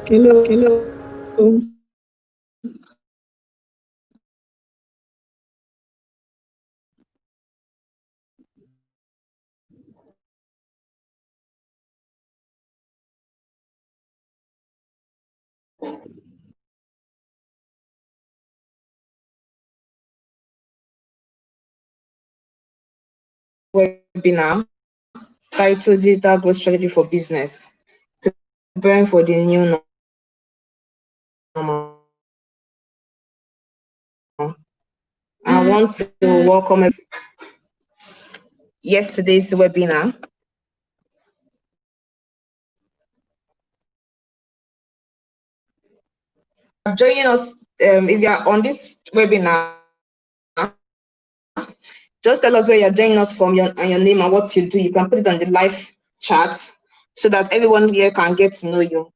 Hello. Webinar titled Digital Growth Strategy for Business, preparing for the new normal. I want to welcome yesterday's webinar. Joining us, if you are on this webinar, just tell us where you're joining us from and your name and what you do. You can put it on the live chat so that everyone here can get to know you.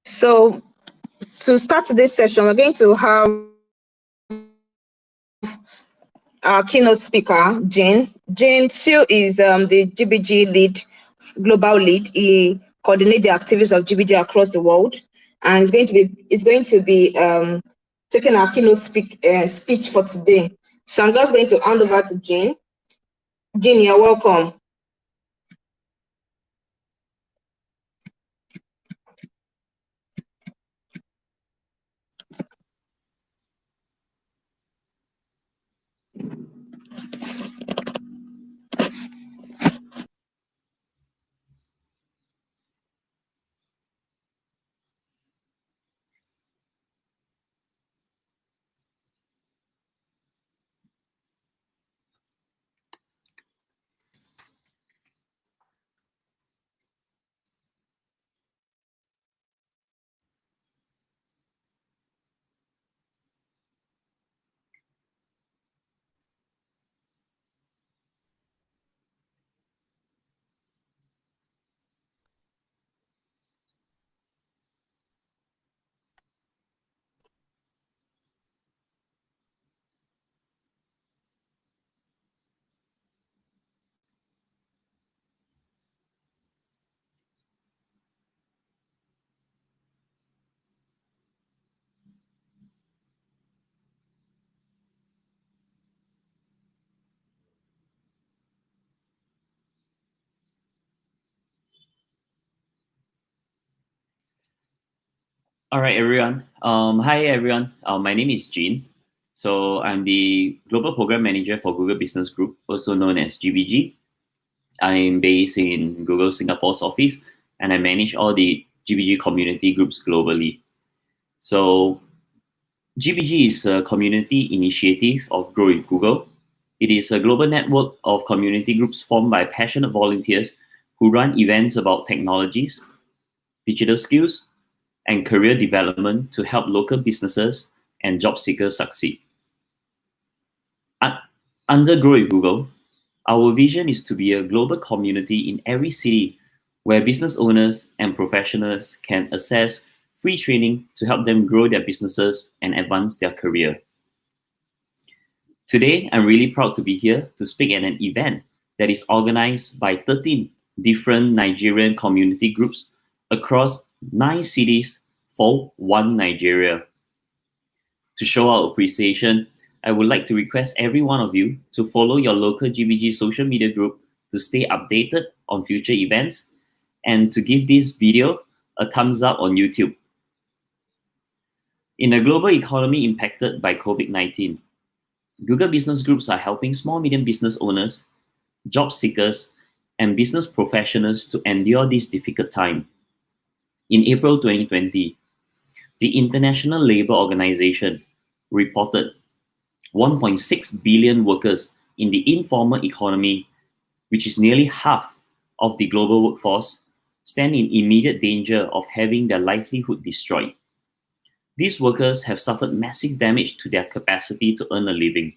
So to start today's session, we're going to have our keynote speaker, Jane. Jane Seow is the GBG lead, global lead. He coordinates the activities of GBG across the world, and is going to be taking our keynote speech for today. So I'm just going to hand over to Jane. Jane, you're welcome. All right, everyone. Hi, everyone. My name is Jean. So I'm the Global Program Manager for Google Business Group, also known as GBG. I'm based in Google Singapore's office, and I manage all the GBG community groups globally. So GBG is a community initiative of Grow with Google. It is a global network of community groups formed by passionate volunteers who run events about technologies, digital skills, and career development to help local businesses and job seekers succeed. Under Grow with Google, our vision is to be a global community in every city where business owners and professionals can access free training to help them grow their businesses and advance their career. Today, I'm really proud to be here to speak at an event that is organized by 13 different Nigerian community groups across 9 cities for one Nigeria. To show our appreciation, I would like to request every one of you to follow your local GBG social media group to stay updated on future events and to give this video a thumbs up on YouTube. In a global economy impacted by COVID-19, Google Business Groups are helping small medium business owners, job seekers, and business professionals to endure this difficult time. In April 2020, the International Labour Organization reported 1.6 billion workers in the informal economy, which is nearly half of the global workforce, stand in immediate danger of having their livelihood destroyed. These workers have suffered massive damage to their capacity to earn a living.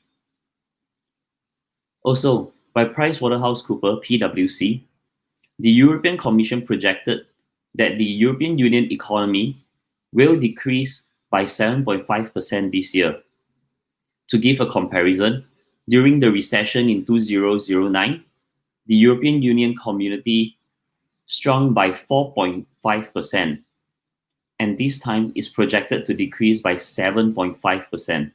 Also, by PricewaterhouseCoopers (PwC), the European Commission projected that the European Union economy will decrease by 7.5% this year. To give a comparison, during the recession in 2009, the European Union community shrunk by 4.5%, and this time is projected to decrease by 7.5%.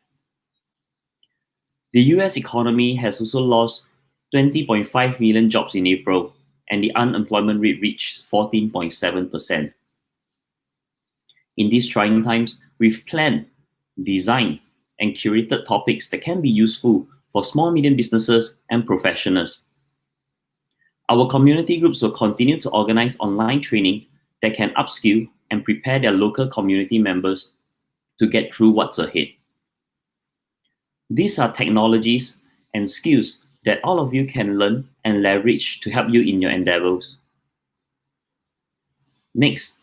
The US economy has also lost 20.5 million jobs in April, and the unemployment rate reached 14.7%. In these trying times, we've planned, designed, and curated topics that can be useful for small medium businesses and professionals. Our community groups will continue to organize online training that can upskill and prepare their local community members to get through what's ahead. These are technologies and skills that all of you can learn and leverage to help you in your endeavors. Next,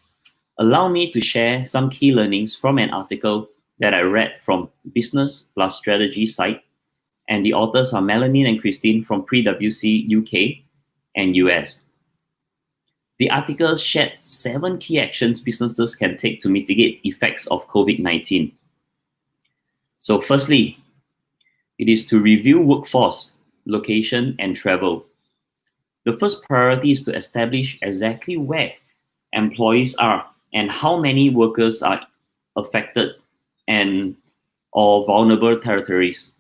allow me to share some key learnings from an article that I read from Business Plus Strategy site, and the authors are Melanie and Christine from PwC UK and US. The article shared 7 key actions businesses can take to mitigate effects of COVID-19. So firstly, it is to review workforce, location, and travel. The first priority is to establish exactly where employees are and how many workers are affected and or vulnerable territories.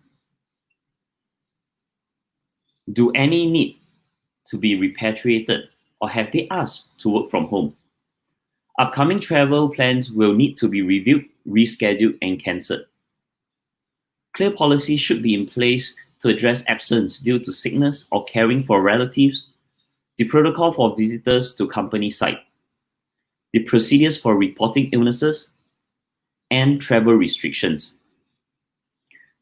Do any need to be repatriated, or have they asked to work from home? Upcoming travel plans will need to be reviewed, rescheduled, and cancelled. Clear policies should be in place to address absence due to sickness or caring for relatives, the protocol for visitors to company site, the procedures for reporting illnesses, and travel restrictions.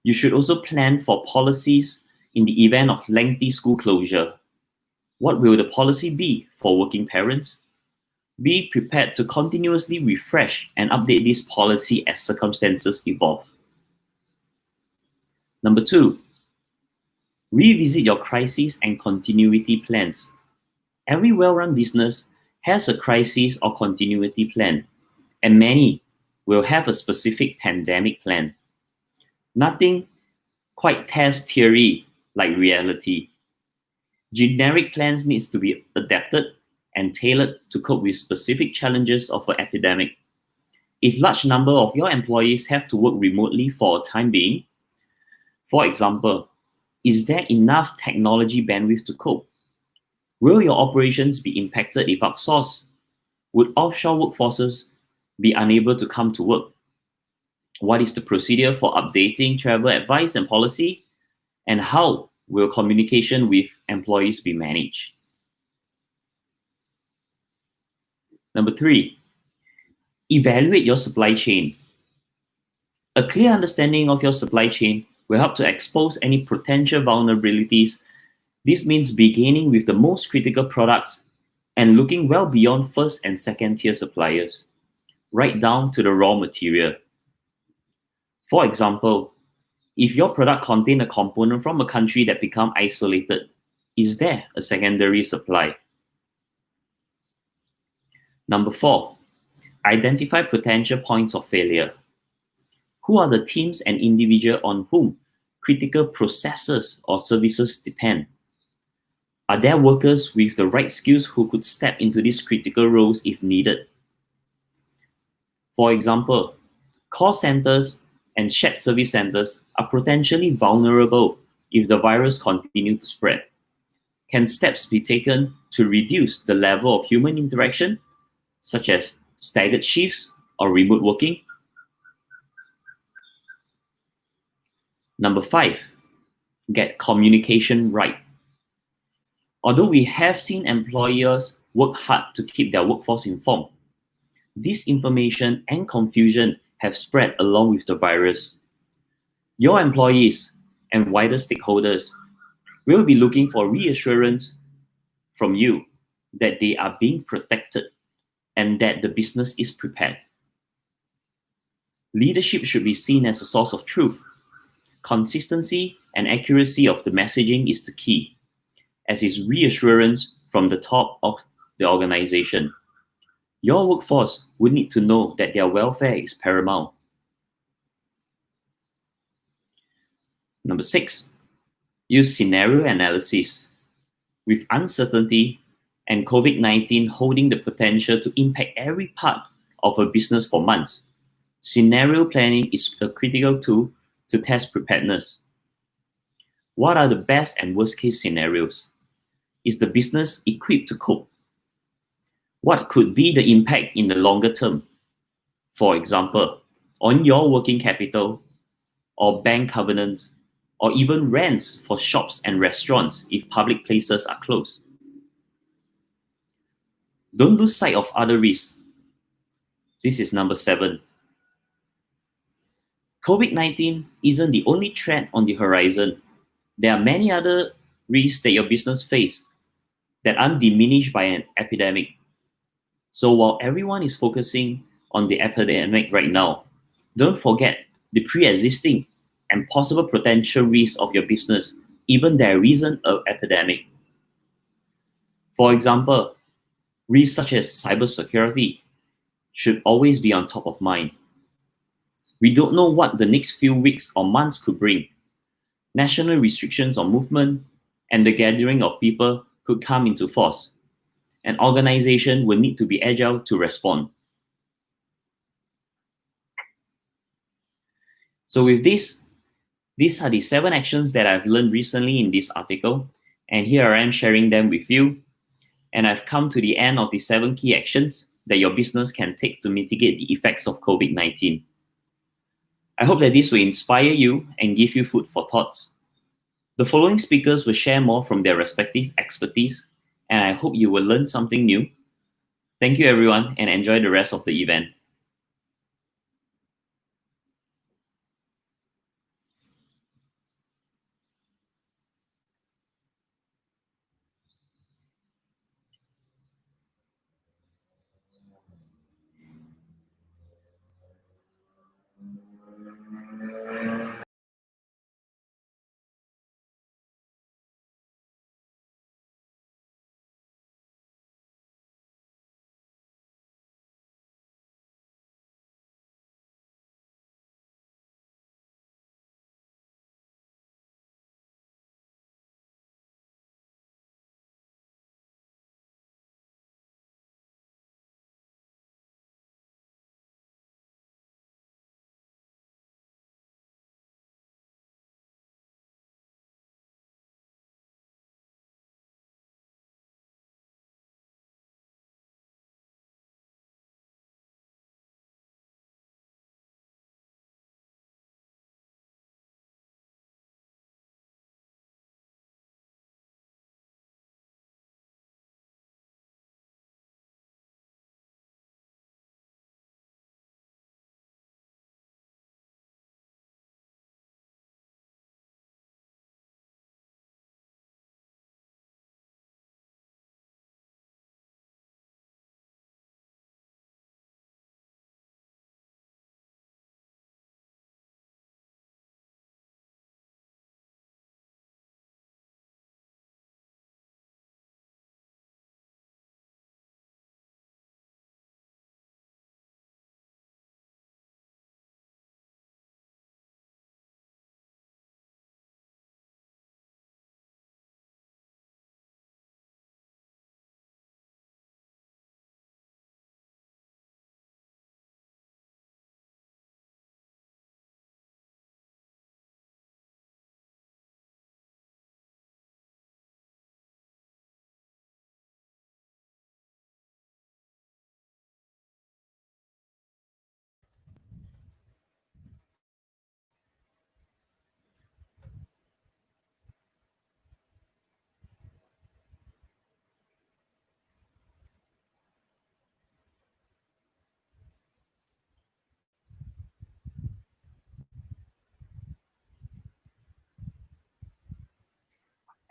You should also plan for policies in the event of lengthy school closure. What will the policy be for working parents? Be prepared to continuously refresh and update this policy as circumstances evolve. Number 2, revisit your crisis and continuity plans. Every well-run business has a crisis or continuity plan, and many will have a specific pandemic plan. Nothing quite tests theory like reality. Generic plans need to be adapted and tailored to cope with specific challenges of an epidemic. If large number of your employees have to work remotely for a time being, for example, is there enough technology bandwidth to cope? Will your operations be impacted if outsourced? Would offshore workforces be unable to come to work? What is the procedure for updating travel advice and policy? And how will communication with employees be managed? Number 3, evaluate your supply chain. A clear understanding of your supply chain will help to expose any potential vulnerabilities. This means beginning with the most critical products and looking well beyond first and second tier suppliers, right down to the raw material. For example, if your product contains a component from a country that becomes isolated, is there a secondary supply? Number 4, identify potential points of failure. Who are the teams and individuals on whom critical processes or services depend? Are there workers with the right skills who could step into these critical roles if needed? For example, call centers and shared service centers are potentially vulnerable if the virus continues to spread. Can steps be taken to reduce the level of human interaction, such as staggered shifts or remote working? Number 5, get communication right. Although we have seen employers work hard to keep their workforce informed, disinformation and confusion have spread along with the virus. Your employees and wider stakeholders will be looking for reassurance from you that they are being protected and that the business is prepared. Leadership should be seen as a source of truth. Consistency and accuracy of the messaging is the key, as is reassurance from the top of the organization. Your workforce would need to know that their welfare is paramount. Number 6, use scenario analysis. With uncertainty and COVID-19 holding the potential to impact every part of a business for months, scenario planning is a critical tool to test preparedness. What are the best and worst case scenarios? Is the business equipped to cope? What could be the impact in the longer term? For example, on your working capital, or bank covenants, or even rents for shops and restaurants if public places are closed. Don't lose sight of other risks. This is number 7. COVID-19 isn't the only threat on the horizon. There are many other risks that your business face that aren't diminished by an epidemic. So while everyone is focusing on the epidemic right now, don't forget the pre-existing and possible potential risks of your business, even there isn't an epidemic. For example, risks such as cybersecurity should always be on top of mind. We don't know what the next few weeks or months could bring. National restrictions on movement and the gathering of people could come into force. An organization will need to be agile to respond. So with this, these are the 7 actions that I've learned recently in this article, and here I am sharing them with you. And I've come to the end of the 7 key actions that your business can take to mitigate the effects of COVID-19. I hope that this will inspire you and give you food for thoughts. The following speakers will share more from their respective expertise, and I hope you will learn something new. Thank you, everyone, and enjoy the rest of the event.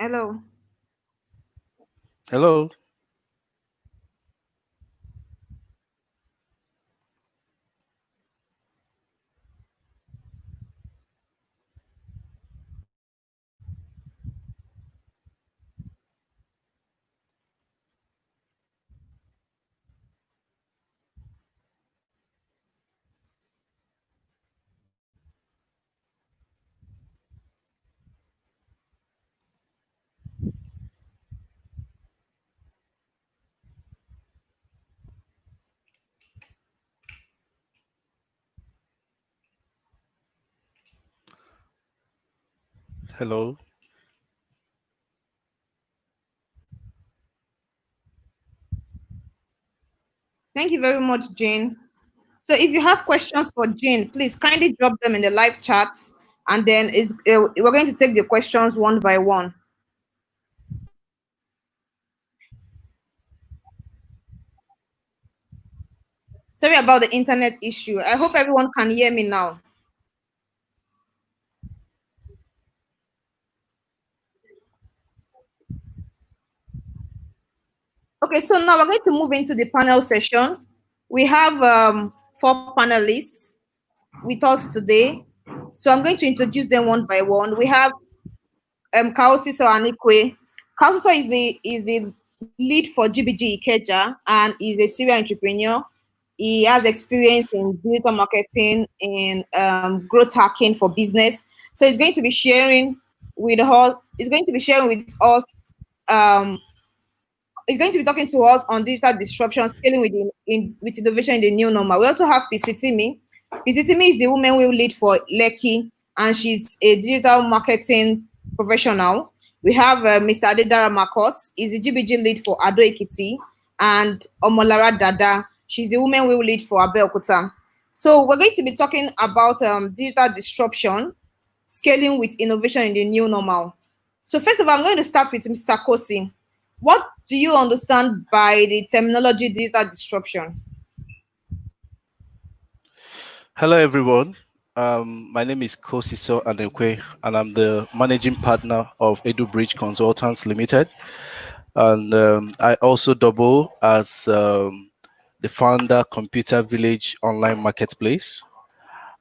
Hello. Hello. Hello. Thank you very much, Jane. So if you have questions for Jane, please kindly drop them in the live chat, and then we're going to take the questions one by one. Sorry about the internet issue. I hope everyone can hear me now. Okay, so now we're going to move into the panel session. We have 4 panelists with us today. So I'm going to introduce them one by one. We have Kaosiso Anaekwe. Kaosiso is the lead for GBG Ikeja and is a serial entrepreneur. He has experience in digital marketing and growth hacking for business. So he's going to be sharing with us. He's going to be sharing with us. He's going to be talking to us on digital disruption, scaling with innovation in the new normal. We also have Itimi. Itimi is the woman we lead for Lekki, and she's a digital marketing professional. We have Mr. Adedare Marcos, is the GBG lead for Ado Ekiti, and Omolara Dada, she's the woman we lead for Abeokuta. So we're going to be talking about digital disruption, scaling with innovation in the new normal. So first of all, I'm going to start with Mr. Kosi. What do you understand by the terminology digital disruption? Hello, everyone. My name is Kaosiso Anaekwe, and I'm the managing partner of EduBridge Consultants Limited. And I also double as the founder, Computer Village Online Marketplace.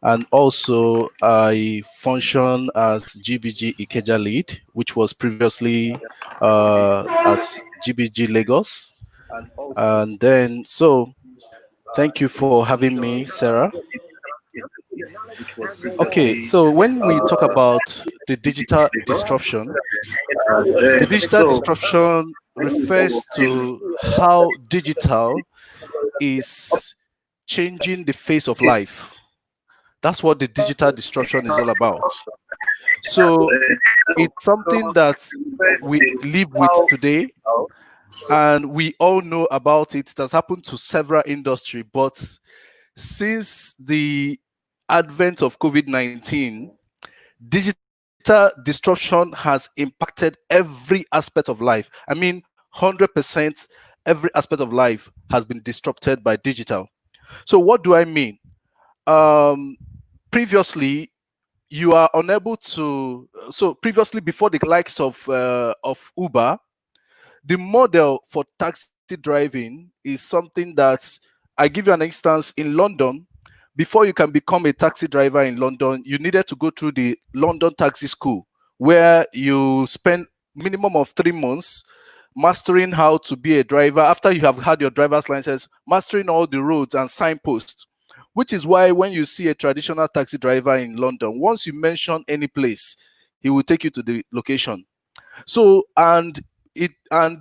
And also, I function as GBG Ikeja lead, which was previously as GBG Lagos. And then, so thank you for having me, Sarah. Okay, so when we talk about the digital disruption, the digital disruption refers to how digital is changing the face of life. That's what the digital disruption is all about. So it's something that we live with today, and we all know about it. That's happened to several industries, but since the advent of COVID-19, digital disruption has impacted every aspect of life. I mean, 100% every aspect of life has been disrupted by digital. So what do I mean? Previously, you are unable to, so previously before the likes of Uber, the model for taxi driving is something that, I give you an instance. In London, before you can become a taxi driver in London, you needed to go through the London Taxi School, where you spend minimum of 3 months mastering how to be a driver. After you have had your driver's license, mastering all the roads and signposts, which is why when you see a traditional taxi driver in London, once you mention any place, he will take you to the location. So, and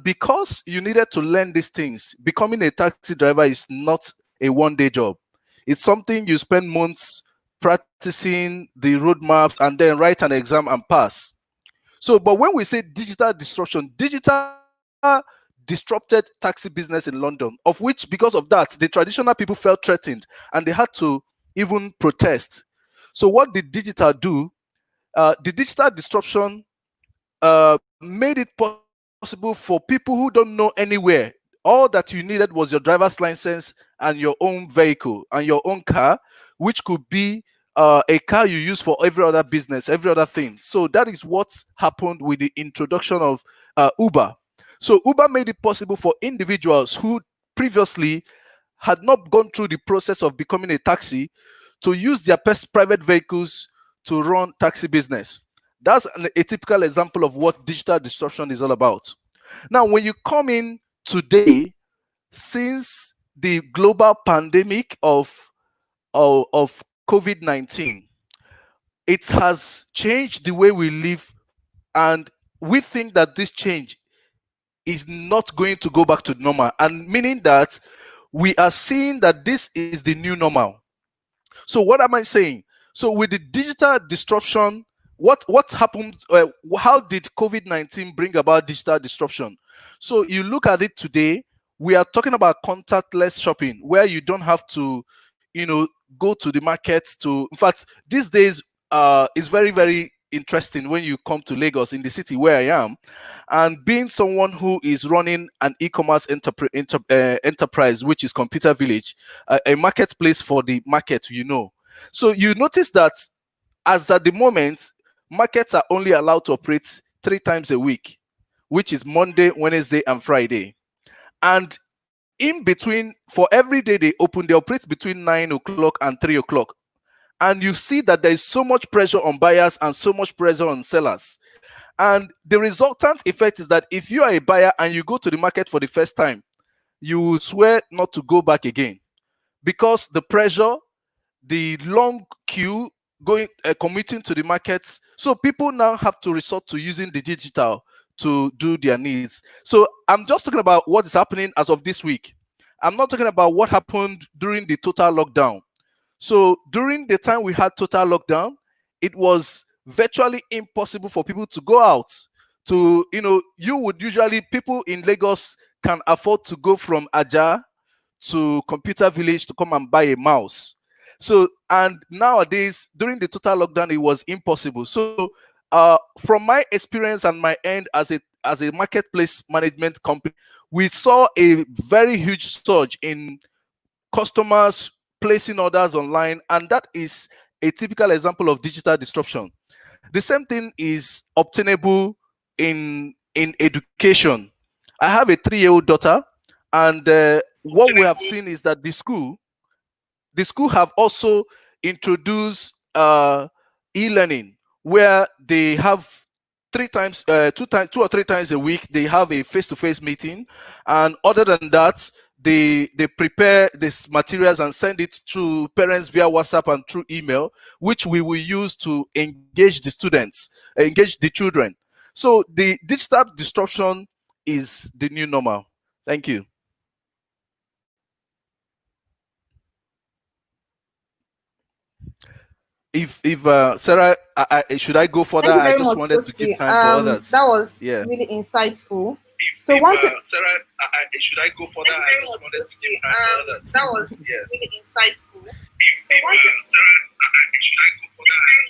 because you needed to learn these things, becoming a taxi driver is not a one-day job. It's something you spend months practicing the roadmaps and then write an exam and pass. So, but when we say digital disruption, digital disrupted taxi business in London, of which, because of that, the traditional people felt threatened and they had to even protest. So what did digital do? The digital disruption made it possible for people who don't know anywhere. All that you needed was your driver's license and your own vehicle and your own car, which could be a car you use for every other business, every other thing. So that is what happened with the introduction of Uber. So Uber made it possible for individuals who previously had not gone through the process of becoming a taxi to use their private vehicles to run taxi business. That's a typical example of what digital disruption is all about. Now, when you come in today, since the global pandemic of COVID-19, it has changed the way we live, and we think that this change is not going to go back to normal, and meaning that we are seeing that this is the new normal. So what am I saying? So with the digital disruption, what happened? How did COVID-19 bring about digital disruption? So you look at it today, we are talking about contactless shopping, where you don't have to, go to the market to. In fact, these days, it's very, very interesting when you come to Lagos, in the city where I am, and being someone who is running an e-commerce enterprise, which is Computer Village, a marketplace for the market, So you notice that as at the moment, markets are only allowed to operate 3 times a week, which is Monday, Wednesday, and Friday. And in between, for every day they open, they operate between 9 o'clock and 3 o'clock. And you see that there is so much pressure on buyers and so much pressure on sellers. And the resultant effect is that if you are a buyer and you go to the market for the first time, you will swear not to go back again, because the pressure, the long queue, commuting to the markets. So people now have to resort to using the digital to do their needs. So I'm just talking about what is happening as of this week. I'm not talking about what happened during the total lockdown. So during the time we had total lockdown, it was virtually impossible for people to go out. To, you would usually, people in Lagos can afford to go from Aja to Computer Village to come and buy a mouse. So, and nowadays, during the total lockdown, it was impossible. So, from my experience and my end as a marketplace management company, we saw a very huge surge in customers placing orders online, and that is a typical example of digital disruption. The same thing is obtainable in education. I have a 3-year-old daughter, and what we have seen is that the school have also introduced e-learning, where they have 2 or 3 times a week they have a face-to-face meeting, and other than that, they prepare these materials and send it to parents via WhatsApp and through email, which we will use to engage the students, engage the children. So the digital disruption is the new normal. Thank you. If Sarah, should I go further? Thank you very I just much, wanted to give time for others. That was really insightful. So Sarah, should I go further? I just wanted to give time for others. That was really insightful. So should I go further? I just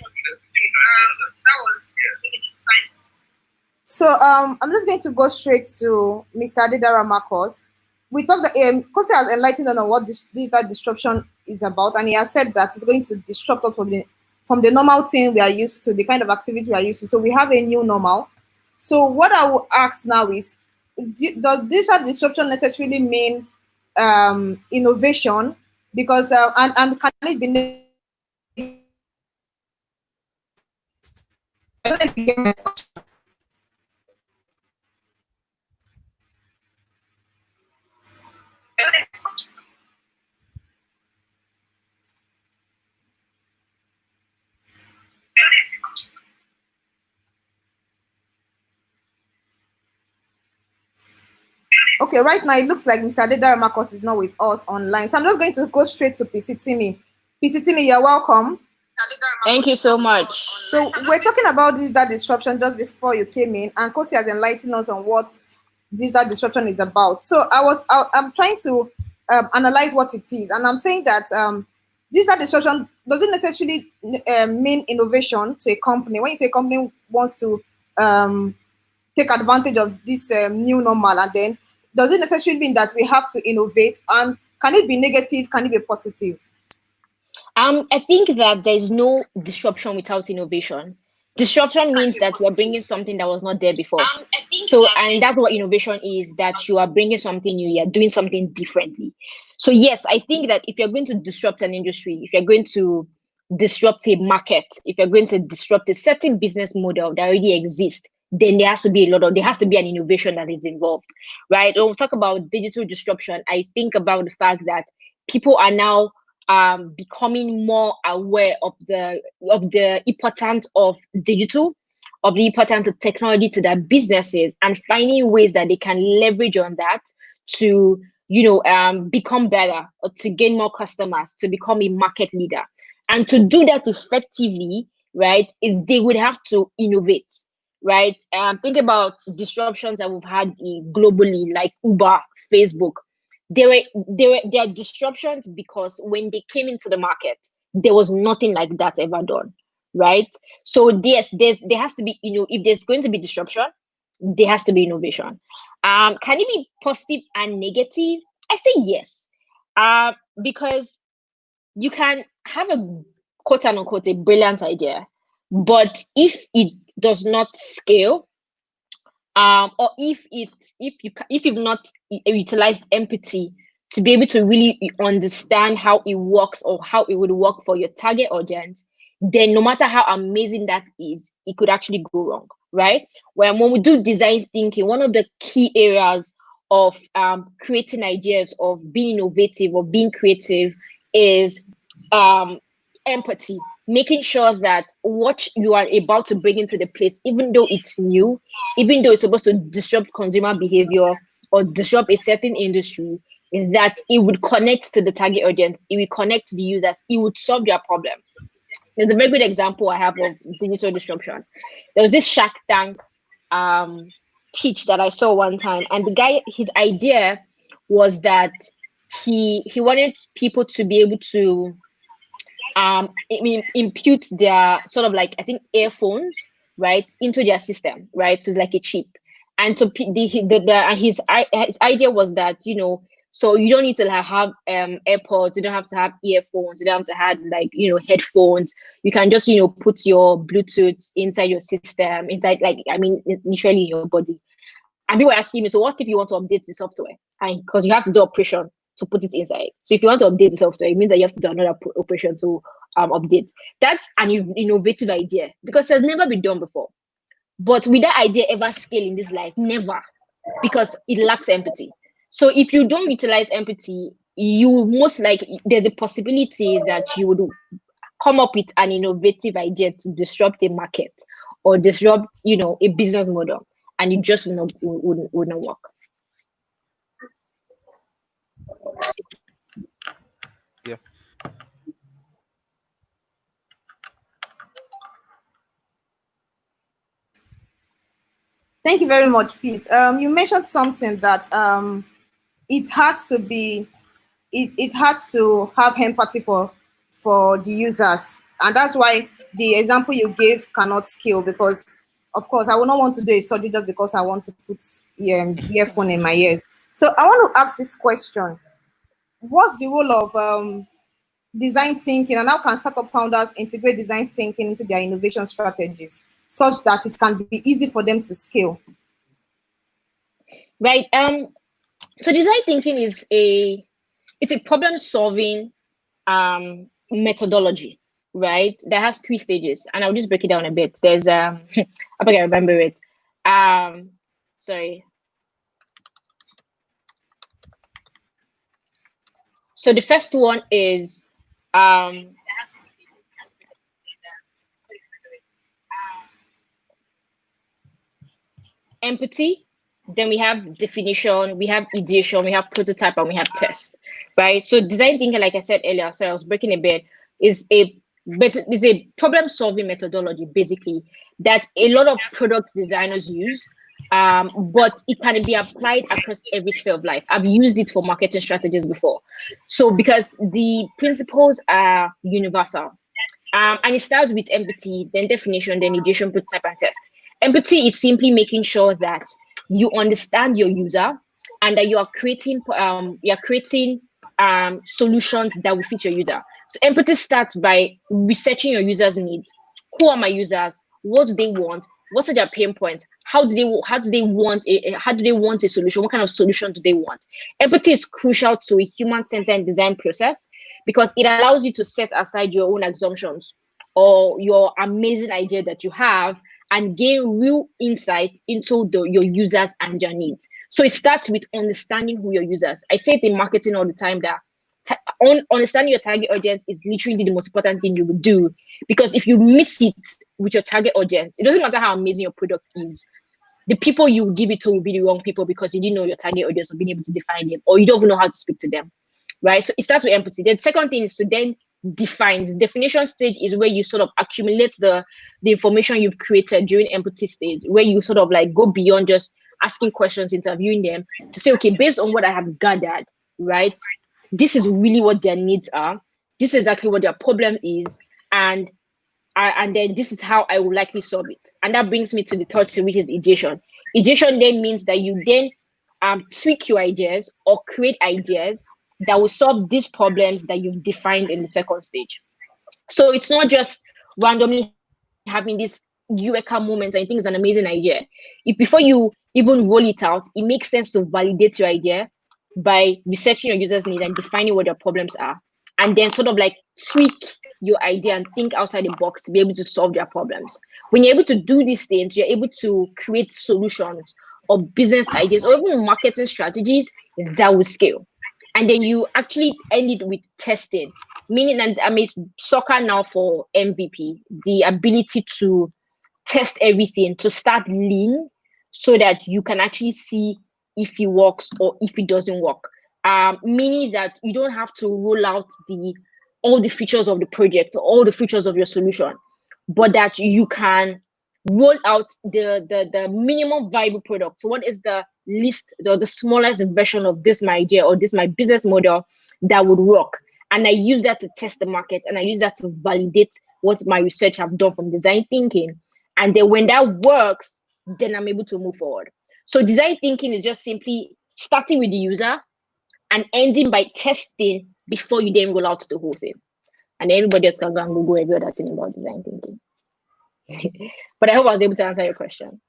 wanted to give time for others. That was really insightful. So I'm just going to go straight to Mr. Adedare Marcos. We talked that Kosi has enlightened on what digital disruption is about, and he has said that it's going to disrupt us from the normal thing we are used to, the kind of activity we are used to. So we have a new normal. So what I will ask now is, does digital disruption necessarily mean innovation? Because and can it be? I don't know if you get my question. Okay, right now it looks like Mr. Adedare Marcos is not with us online. So I'm just going to go straight to Itimi. Itimi, you're welcome. Thank you so much. So we're talking about digital disruption just before you came in, and Kosi has enlightened us on what digital disruption is about. So I'm trying to analyze what it is, and I'm saying that digital disruption doesn't necessarily mean innovation to a company. When you say a company wants to take advantage of this new normal, and then does it necessarily mean that we have to innovate? And can it be negative? Can it be positive? I think that there's no disruption without innovation. Disruption means that we're bringing something that was not there before. So, and that's what innovation is, that you are bringing something new, you're doing something differently. So, yes, I think that if you're going to disrupt an industry, if you're going to disrupt a market, if you're going to disrupt a certain business model that already exists, then there has to be there has to be an innovation that is involved, right? When we talk about digital disruption, I think about the fact that people are now becoming more aware of the importance of digital, of the importance of technology to their businesses, and finding ways that they can leverage on that to become better, or to gain more customers, to become a market leader. And to do that effectively, right, they would have to innovate, right? Think about disruptions that we've had globally, like Uber, Facebook. There are disruptions because when they came into the market, there was nothing like that ever done, right? So yes, there has to be, if there's going to be disruption, there has to be innovation. Can it be positive and negative? I say yes. Because you can have a quote unquote a brilliant idea, but if it does not scale, or if you've not utilized empathy to be able to really understand how it works, or how it would work for your target audience, then no matter how amazing that is, it could actually go wrong, right? When we do design thinking, one of the key areas of creating ideas, of being innovative, or being creative, is empathy, making sure that what you are about to bring into the place, even though it's new, even though it's supposed to disrupt consumer behavior or disrupt a certain industry, is that it would connect to the target audience, it would connect to the users, it would solve their problem. There's a very good example I have of digital disruption. There was this Shark Tank pitch that I saw one time, and the guy, his idea was that he wanted people to be able to impute their sort of, like, I think, earphones, right, into their system, right? So it's like a chip. And so his idea was that, so you don't need to have AirPods, you don't have to have earphones, you don't have to have, like, headphones. You can just, put your Bluetooth inside your system, inside, like, initially in your body. And people were asking me, so what if you want to update the software? And because you have to do operation to put it inside. So if you want to update the software, it means that you have to do another operation to update. That's an innovative idea, because it's never been done before. But will that idea ever scale in this life? Never, because it lacks empathy. So if you don't utilize empathy, you most likely, there's a possibility that you would come up with an innovative idea to disrupt a market, or disrupt, a business model, and it just wouldn't work. Yeah. Thank you very much, Peace. You mentioned something that it has to be, it has to have empathy for the users, and that's why the example you gave cannot scale, because of course I would not want to do a surgery just because I want to put earphone in my ears. So I want to ask this question: what's the role of design thinking, and how can startup founders integrate design thinking into their innovation strategies such that it can be easy for them to scale? Right. So design thinking is it's a problem-solving methodology, right? That has 3 stages, and I'll just break it down a bit. There's I think I remember it. Sorry. So the first one is empathy. Then we have definition, we have ideation, we have prototype, and we have test, right? So design thinking, like I said earlier, so I was breaking a bit, is a problem-solving methodology, basically, that a lot of product designers use, but it can be applied across every sphere of life. I've used it for marketing strategies before. So because the principles are universal, and it starts with empathy, then definition, then ideation, prototype, and test. Empathy is simply making sure that you understand your user, and that you are creating solutions that will fit your user. So empathy starts by researching your users' needs. Who are my users? What do they want? What are their pain points? How do they want a solution? What kind of solution do they want? Empathy is crucial to a human-centered design process because it allows you to set aside your own assumptions or your amazing idea that you have and gain real insight into your users and their needs. So it starts with understanding who your users. I say it in marketing all the time that understanding your target audience is literally the most important thing you will do, because if you miss it with your target audience, it doesn't matter how amazing your product is, the people you give it to will be the wrong people because you didn't know your target audience or being able to define them, or you don't even know how to speak to them, right? So it starts with empathy. The second thing is to then define. The definition stage is where you sort of accumulate the information you've created during empathy stage, where you sort of like go beyond just asking questions, interviewing them to say, okay, based on what I have gathered, right, this is really what their needs are. This is exactly what their problem is. And then this is how I will likely solve it. And that brings me to the third stage, which is ideation. Ideation then means that you then tweak your ideas or create ideas that will solve these problems that you've defined in the second stage. So it's not just randomly having this eureka moment and you think it's an amazing idea. If before you even roll it out, it makes sense to validate your idea by researching your users' needs and defining what their problems are, and then sort of like tweak your idea and think outside the box to be able to solve their problems. When you're able to do these things, you're able to create solutions or business ideas or even marketing strategies that will scale. And then you actually end it with testing, meaning that I mean soccer now for MVP, the ability to test everything, to start lean so that you can actually see if it works or if it doesn't work. Meaning that you don't have to roll out all the features of the project, all the features of your solution, but that you can roll out the minimum viable product. So what is the least, the smallest version of this my idea or this my business model that would work? And I use that to test the market, and I use that to validate what my research have done from design thinking. And then when that works, then I'm able to move forward. So design thinking is just simply starting with the user and ending by testing before you then roll out the whole thing. And everybody else can go and Google every other thing about design thinking. But I hope I was able to answer your question.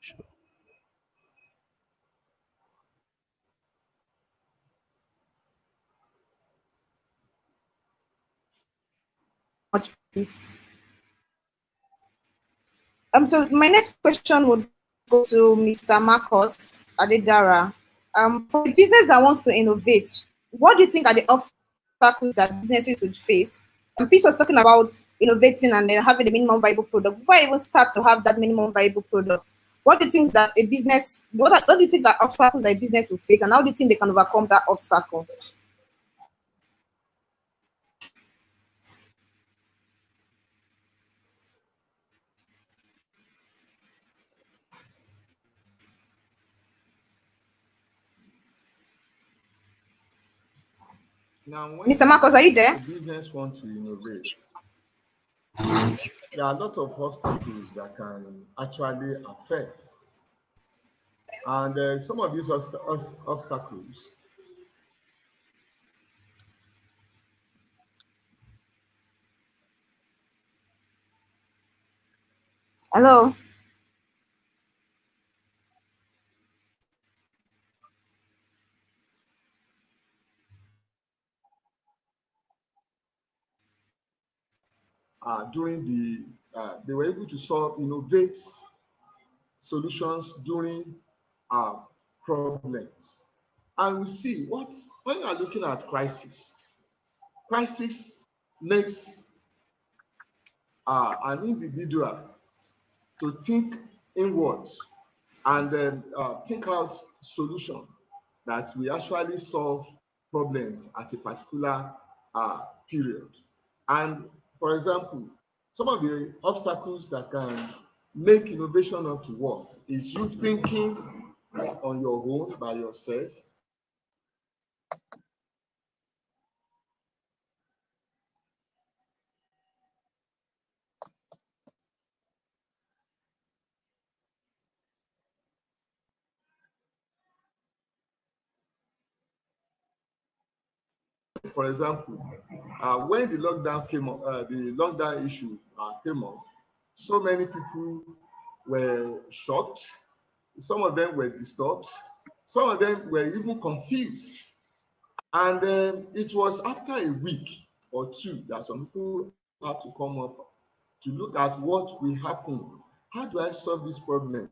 Sure. Much peace. So my next question would go to Mr. Marcos Adedare. For a business that wants to innovate, what do you think are the obstacles that businesses would face? And Peace was talking about innovating and then having a minimum viable product. Before I even start to have that minimum viable product, what do you think that a business, what do you think are obstacles that a business will face, and how do you think they can overcome that obstacle? Now, when Mr. Marcos, are you a there? business wants to innovate, there are a lot of obstacles that can actually affect. And some of these obstacles, Hello. during they were able to innovate solutions during problems. And we see when you are looking at crisis makes an individual to think inward and then think out solution that we actually solve problems at a particular period. And for example, some of the obstacles that can make innovation not to work is you thinking on your own by yourself. for example, when the lockdown came up, the lockdown issue came up, so many people were shocked. Some of them were disturbed. Some of them were even confused. And it was after a week or two that some people had to come up to look at what will happen. How do I solve this problem?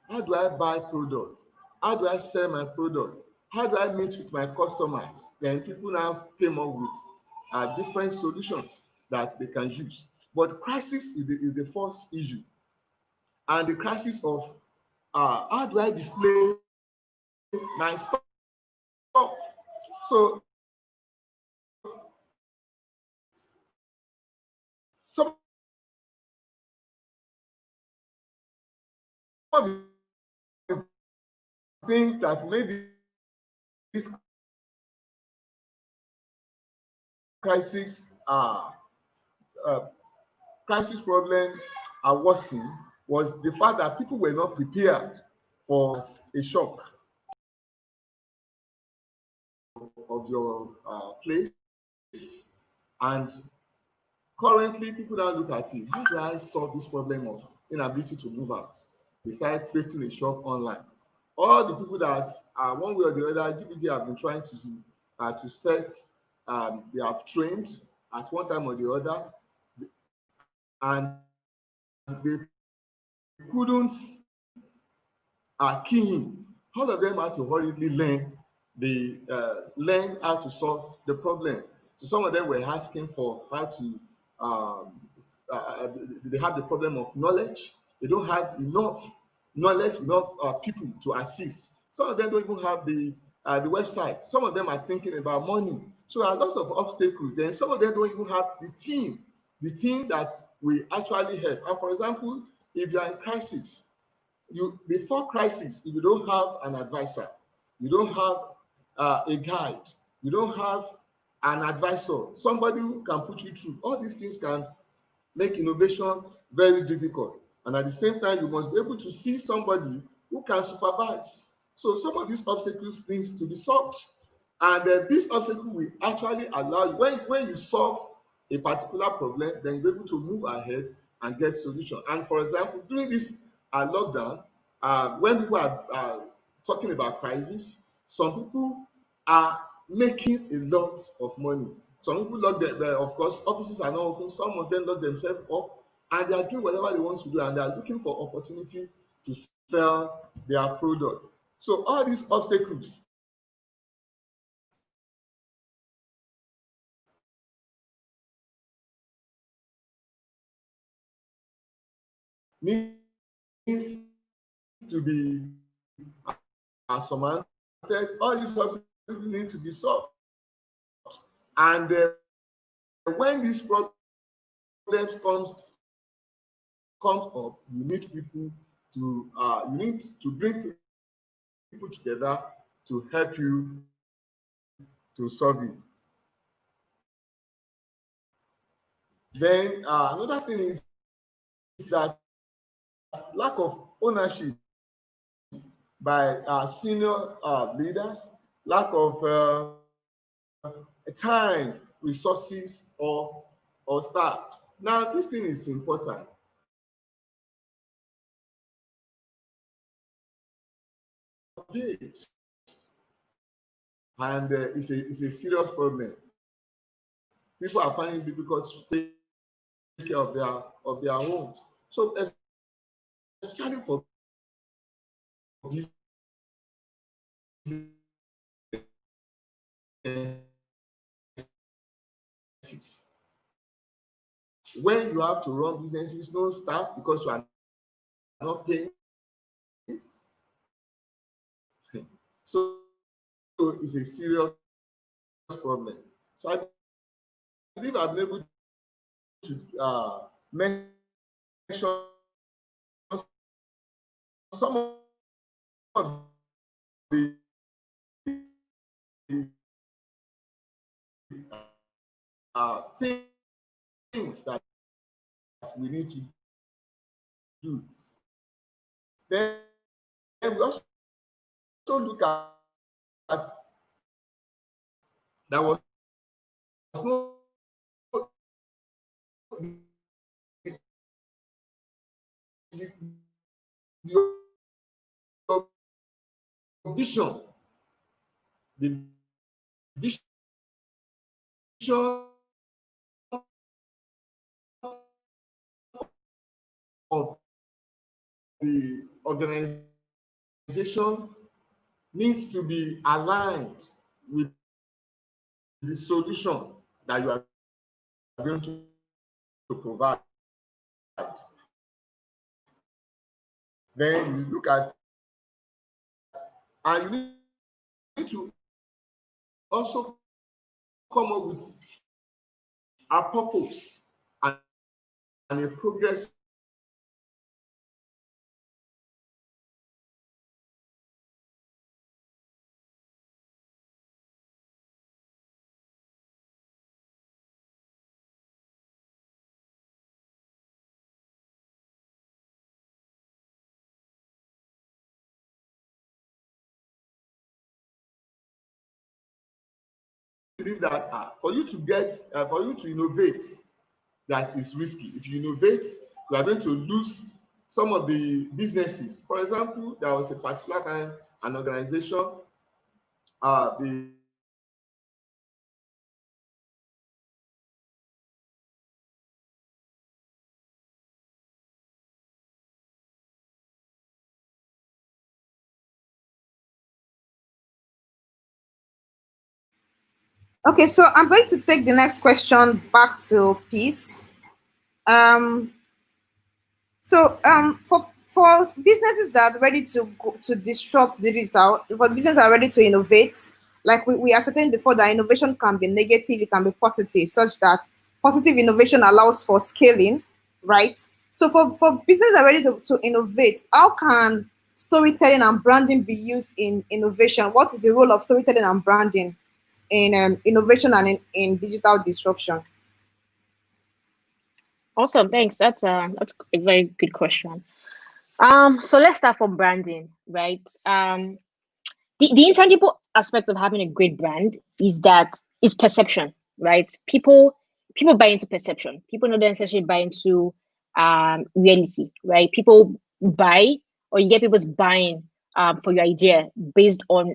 How do I buy products? How do I sell my product? How do I meet with my customers? Then people now came up with different solutions that they can use. But crisis is the first issue. And the crisis of how do I display my stock? So some of the things that made this crisis crisis problem worsen was the fact that people were not prepared for a shock of your place. And currently, people now look at it. How do I solve this problem of inability to move out? They start creating a shop online. All the people that one way or the other, GBG have been trying to set, they have trained at one time or the other, and they couldn't key in. All of them had to hurriedly learn how to solve the problem. So some of them were asking for how to they have the problem of knowledge. They don't have enough knowledge, enough people to assist. Some of them don't even have the website. Some of them are thinking about money. So there are lots of obstacles. Then some of them don't even have the team that will actually help. And for example, if you are in crisis, before crisis, if you don't have an advisor, you don't have a guide, you don't have an advisor, somebody who can put you through, all these things can make innovation very difficult. And at the same time, you must be able to see somebody who can supervise. So some of these obstacles needs to be solved. And this obstacle will actually allow you, when you solve a particular problem, then you're able to move ahead and get solution. And for example, during this lockdown, when people are talking about crisis, some people are making a lot of money. Some people lock of course, offices are not open. Some of them lock themselves up, and they are doing whatever they want to do, and they are looking for opportunity to sell their product. So all these obstacles needs to be surmounted. All these obstacles need to be solved. And when these problems comes up, you need people to bring people together to help you to solve it. Then another thing is that lack of ownership by senior leaders, lack of time, resources, or staff. Now, this thing is important. And it's a serious problem. People are finding it difficult to take care of their homes. So especially for business, when you have to run businesses, no staff because you are not paying. So it's a serious problem. So I believe I've been able to mention some of the things that we need to do. Then we also look at that was no your vision, the vision of the organization needs to be aligned with the solution that you are going to provide. Then you look at, and you need to also come up with a purpose and a progress. Believe that for you to innovate, that is risky. If you innovate, you are going to lose some of the businesses. For example, there was a particular time an organization, the Okay, so I'm going to take the next question back to Peace. Um, for businesses that are ready to disrupt digital, for businesses that are ready to innovate, like we ascertained before, that innovation can be negative, it can be positive, such that positive innovation allows for scaling, right? So for businesses that are ready to innovate, how can storytelling and branding be used in innovation? What is the role of storytelling and branding in innovation and in digital disruption? Awesome, thanks. That's a very good question. So let's start from branding, right? The intangible aspect of having a great brand is that it's perception, right? People buy into perception. People don't necessarily buy into reality, right? People buy, or you get people's buying for your idea based on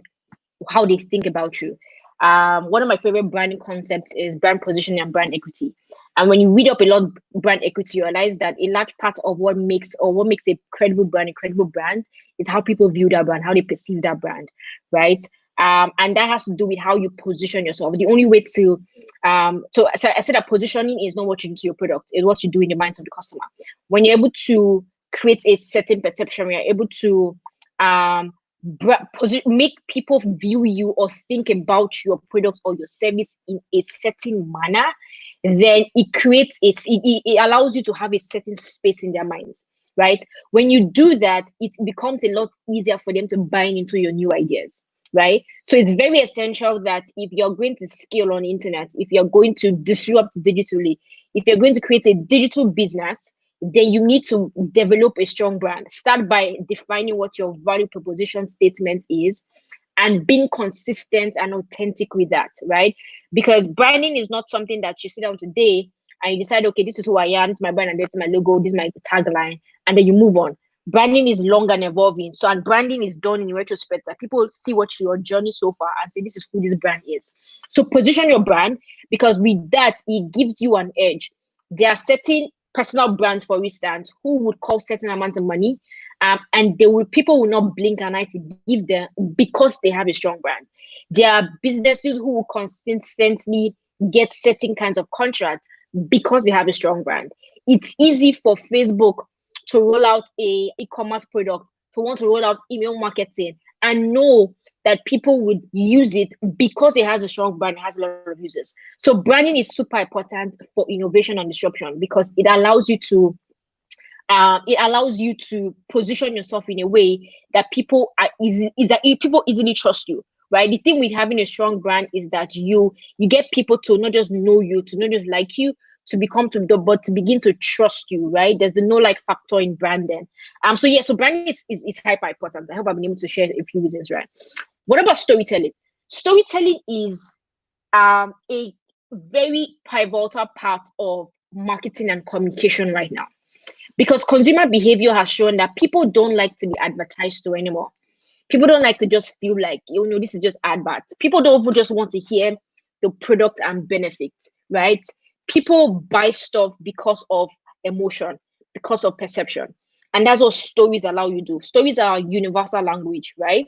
how they think about you. One of my favorite branding concepts is brand positioning and brand equity. And when you read up a lot of brand equity, you realize that a large part of what makes a credible brand is how people view that brand, how they perceive that brand, right? And that has to do with how you position yourself. The only way to so I said that positioning is not what you do to your product, it's what you do in the minds of the customer. When you're able to create a certain perception, you're able to make people view you or think about your product or your service in a certain manner, then it allows you to have a certain space in their minds, right? When you do that, it becomes a lot easier for them to buy into your new ideas, right? So it's very essential that if you're going to scale on the internet, if you're going to disrupt digitally, if you're going to create a digital business, then you need to develop a strong brand. Start by defining what your value proposition statement is and being consistent and authentic with that, right? Because branding is not something that you sit down today and you decide, okay, this is who I am, this is my brand, and this is my logo, this is my tagline, and then you move on. Branding is long and evolving. So, and branding is done in retrospect. That people see what your journey so far and say, this is who this brand is. So position your brand, because with that, it gives you an edge. There are certain personal brands, for instance, who would cost certain amount of money, and people will not blink an eye to give them, because they have a strong brand. There are businesses who will consistently get certain kinds of contracts because they have a strong brand. It's easy for Facebook to roll out a e-commerce product, to want to roll out email marketing, and know that people would use it because it has a strong brand, it has a lot of users. So branding is super important for innovation and disruption, because it allows you to position yourself in a way that people easily trust you, right? The thing with having a strong brand is that you get people to not just know you, to not just like you, but to begin to trust you, right? There's the know like factor in branding. So branding is hyper important. I hope I've been able to share a few reasons, right? What about storytelling? Storytelling is a very pivotal part of marketing and communication right now, because consumer behavior has shown that people don't like to be advertised to anymore. People don't like to just feel like, this is just adverts. People don't even just want to hear the product and benefit, right? People buy stuff because of emotion, because of perception. And that's what stories allow you to do. Stories are a universal language, right?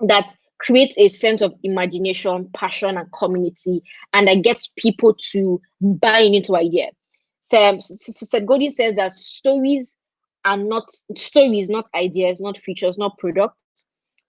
That creates a sense of imagination, passion, and community, and that gets people to buy into idea. So Seth Godin says that stories are not stories, not ideas, not features, not products,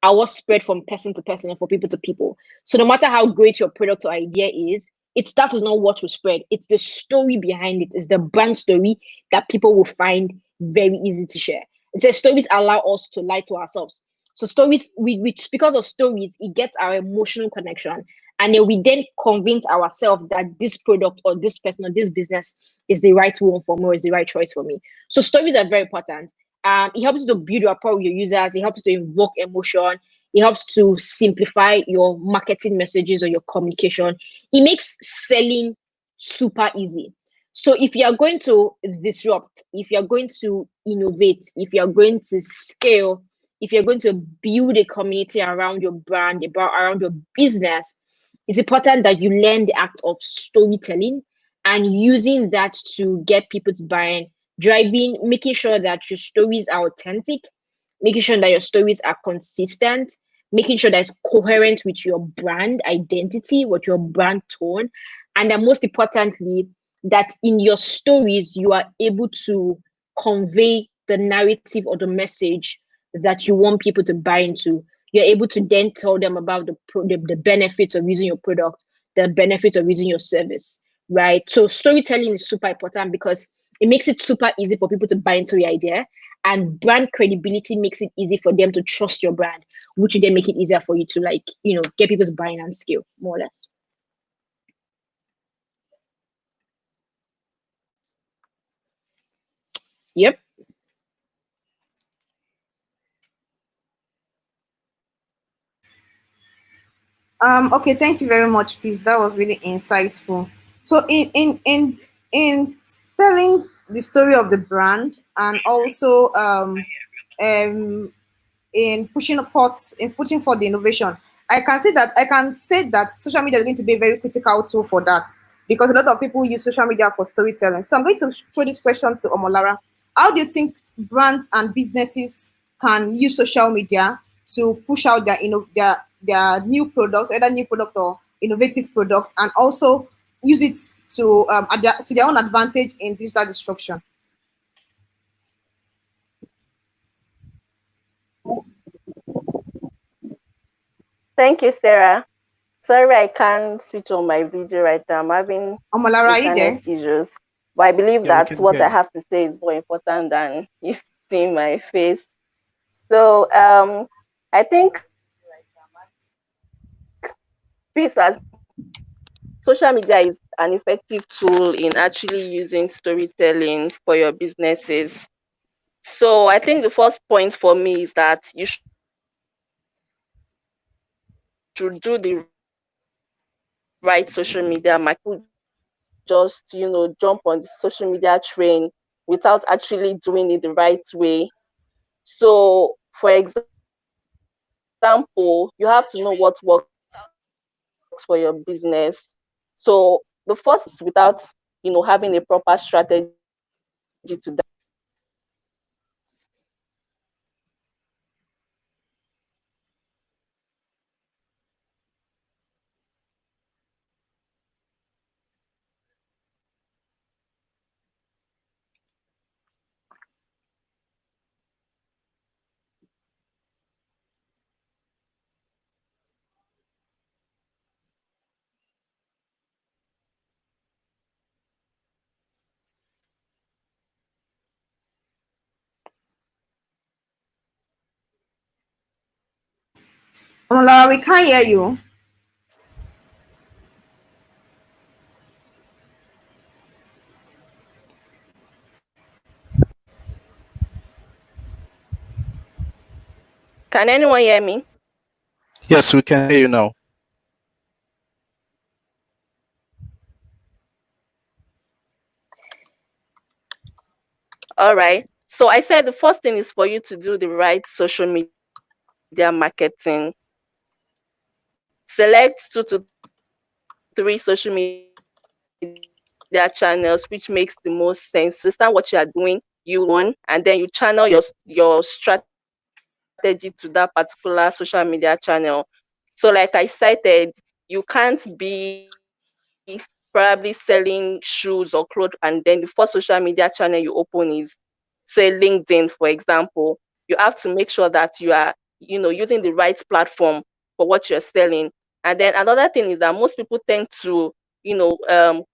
are what spread from person to person and from people to people. So no matter how great your product or idea is, that is not what will spread. It's the story behind it. It's the brand story that people will find very easy to share. It says stories allow us to lie to ourselves. So stories, which because of stories, it gets our emotional connection, and then we then convince ourselves that this product or this person or this business is the right one for me, or is the right choice for me. So stories are very important. It helps you to build rapport with your users. It helps to invoke emotion. It helps to simplify your marketing messages or your communication. It makes selling super easy. So if you are going to disrupt, if you are going to innovate, if you are going to scale, if you're going to build a community around your brand, around your business, it's important that you learn the act of storytelling and using that to get people to buy in, driving, making sure that your stories are authentic, making sure that your stories are consistent, making sure that it's coherent with your brand identity, with your brand tone, and then most importantly, that in your stories, you are able to convey the narrative or the message that you want people to buy into. You're able to then tell them about the benefits of using your product, the benefits of using your service, right? So storytelling is super important because it makes it super easy for people to buy into the idea, and brand credibility makes it easy for them to trust your brand, which would then make it easier for you to get people's buying and scale, more or less. Yep. Okay, thank you very much, Peace. That was really insightful. So in telling the story of the brand, and also in putting forth the innovation, I can say that social media is going to be a very critical tool for that, because a lot of people use social media for storytelling. So I'm going to throw this question to Omolara. How do you think brands and businesses can use social media to push out their new product, either new product or innovative product, and also use it to to their own advantage in digital disruption? Thank you, Sarah. Sorry, I can't switch on my video right now. I'm having Omolara, are you internet there? issues. But I believe Yeah, we that can what hear I you. have to say is more important than you seeing my face. So I think peace as social media is an effective tool in actually using storytelling for your businesses. So I think the first point for me is that you should do the right social media marketing. Just jump on the social media train without actually doing it the right way. So for example, you have to know what works for your business. So the first is without having a proper strategy to that. Omolara, we can't hear you. Can anyone hear me? Yes, we can hear you now. All right. So I said the first thing is for you to do the right social media marketing. Select 2 to 3 social media channels which makes the most sense. Understand what you are doing, you one, and then you channel your strategy to that particular social media channel. So like I cited, you can't be probably selling shoes or clothes and then the first social media channel you open is, say, LinkedIn, for example. You have to make sure that you are, using the right platform for what you're selling. And then another thing is that most people tend to,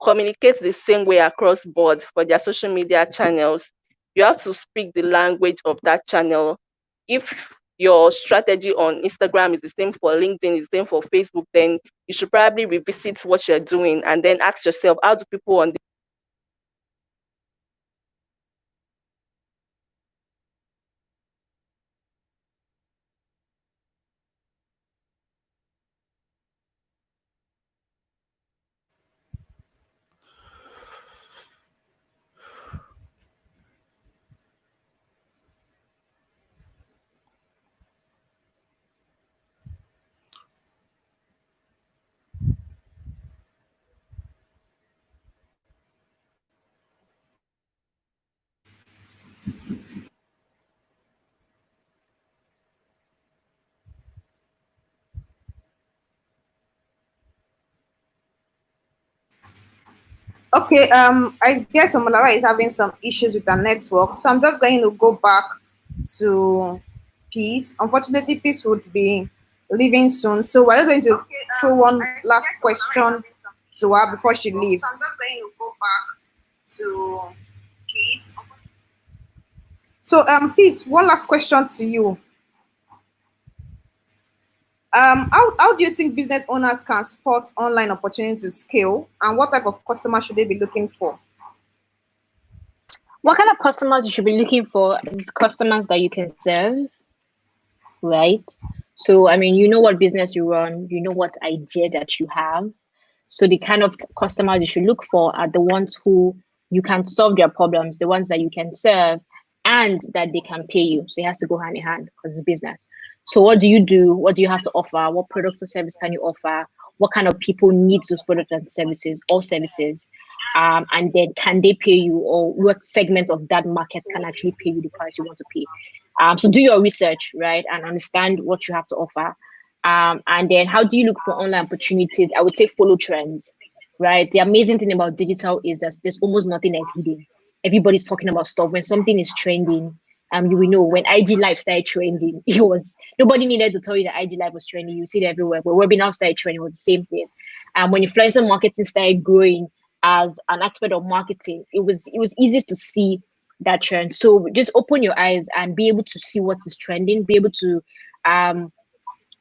communicate the same way across board for their social media channels. You have to speak the language of that channel. If your strategy on Instagram is the same for LinkedIn, is the same for Facebook, then you should probably revisit what you're doing and then ask yourself, how do people on this platform communicate with each other? How do they communicate with each other? And then how do they communicate with each other? And then how do they communicate with each other? And then how do they communicate with each other? And then how do they communicate with each other? And then how do they communicate with each other? And then how do they communicate with each other? And then how do they communicate with each other? And then how do they communicate with each other? And then how do they communicate with each other? And then how do they communicate with each other? And then how do they communicate with each other? And then how do they communicate with each other? And then how do they communicate with each other? And then how do they communicate with each other? And then how do they communicate with each other? And then how do they communicate with each Okay, other? I guess Omolara is having some issues with her network, so I'm just going to go back to Peace. Unfortunately, Peace would be leaving soon, so we're going to throw one last question to her before she leaves. So I'm just going to go back to Peace. So, Peace, one last question to you. How do you think business owners can spot online opportunities to scale, and what type of customer should they be looking for? What kind of customers you should be looking for is customers that you can serve, right? So, I mean, you know what business you run, you know what idea that you have. So, the kind of customers you should look for are the ones who you can solve their problems, the ones that you can serve, and that they can pay you. So, it has to go hand in hand because it's business. So, what do you do? What do you have to offer? What products or service can you offer? What kind of people need those products and services or services? And then can they pay you, or what segment of that market can actually pay you the price you want to pay? So do your research, right, and understand what you have to offer. And then how do you look for online opportunities? I would say follow trends, right? The amazing thing about digital is that there's almost nothing that's hidden. Everybody's talking about stuff. When something is trending, you will know. When IG Live started trending, it was nobody needed to tell you that IG Live was trending. You see it everywhere. But webinar started trending, it was the same thing. When influencer marketing started growing as an aspect of marketing, it was easy to see that trend. So just open your eyes and be able to see what is trending, be able to um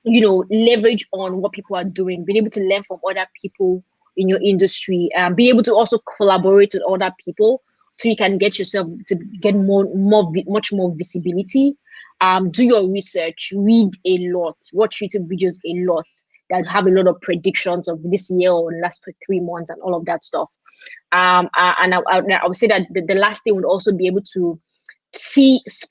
leverage on what people are doing, be able to learn from other people in your industry, be able to also collaborate with other people so you can get yourself to get much more visibility. Do your research, read a lot, watch YouTube videos a lot that have a lot of predictions of this year or last 3 months and all of that stuff. And I would say that the last thing would also be able to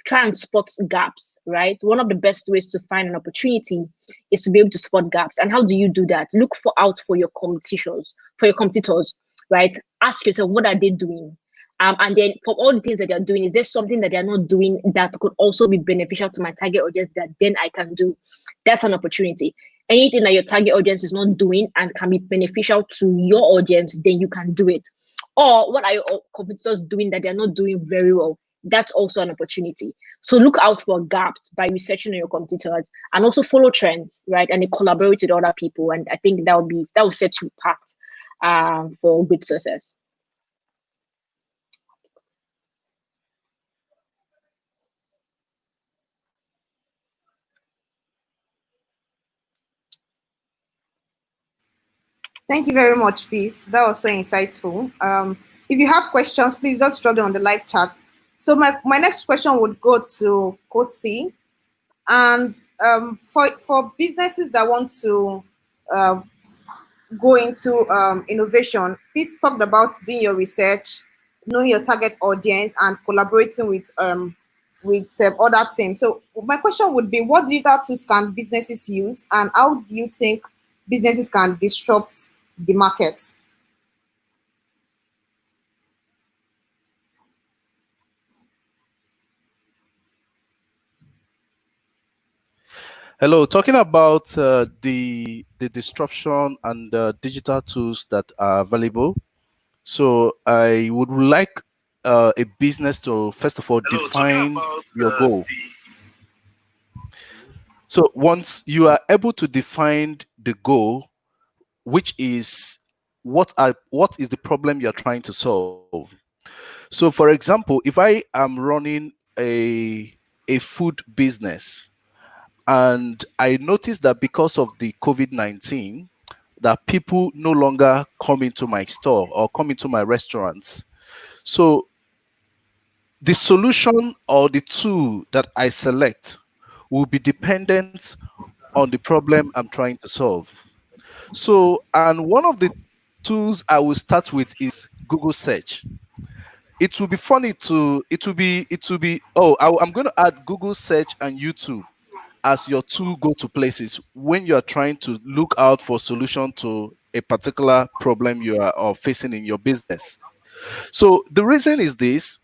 try and spot gaps, right? One of the best ways to find an opportunity is to be able to spot gaps. And how do you do that? Look out for your competitors, right? Ask yourself, what are they doing? And then for all the things that they're doing, is there something that they're not doing that could also be beneficial to my target audience that then I can do? That's an opportunity. Anything that your target audience is not doing and can be beneficial to your audience, then you can do it. Or what are your competitors doing that they're not doing very well? That's also an opportunity. So look out for gaps by researching on your competitors, and also follow trends, right? And collaborate with other people. And I think that will set you apart for good success. Thank you very much, Peace. That was so insightful. If you have questions, please just drop them on the live chat. So my next question would go to Kosi. And for businesses that want to uh, go into innovation, Peace talked about doing your research, knowing your target audience, and collaborating with other teams. So my question would be, what digital tools can businesses use, and how do you think businesses can disrupt the market? Hello, talking about the disruption and digital tools that are available. So I would like a business to first of all define your goal. So once you are able to define the goal, which is what is the problem you're trying to solve. So for example, if I am running a food business, and I noticed that because of the COVID-19, that people no longer come into my store or come into my restaurants. So the solution or the tool that I select will be dependent on the problem I'm trying to solve. So, and one of the tools I will start with is Google search. It will be funny to, I'm going to add Google search and YouTube as your two go-to places when you are trying to look out for solution to a particular problem you are facing in your business. So the reason is this: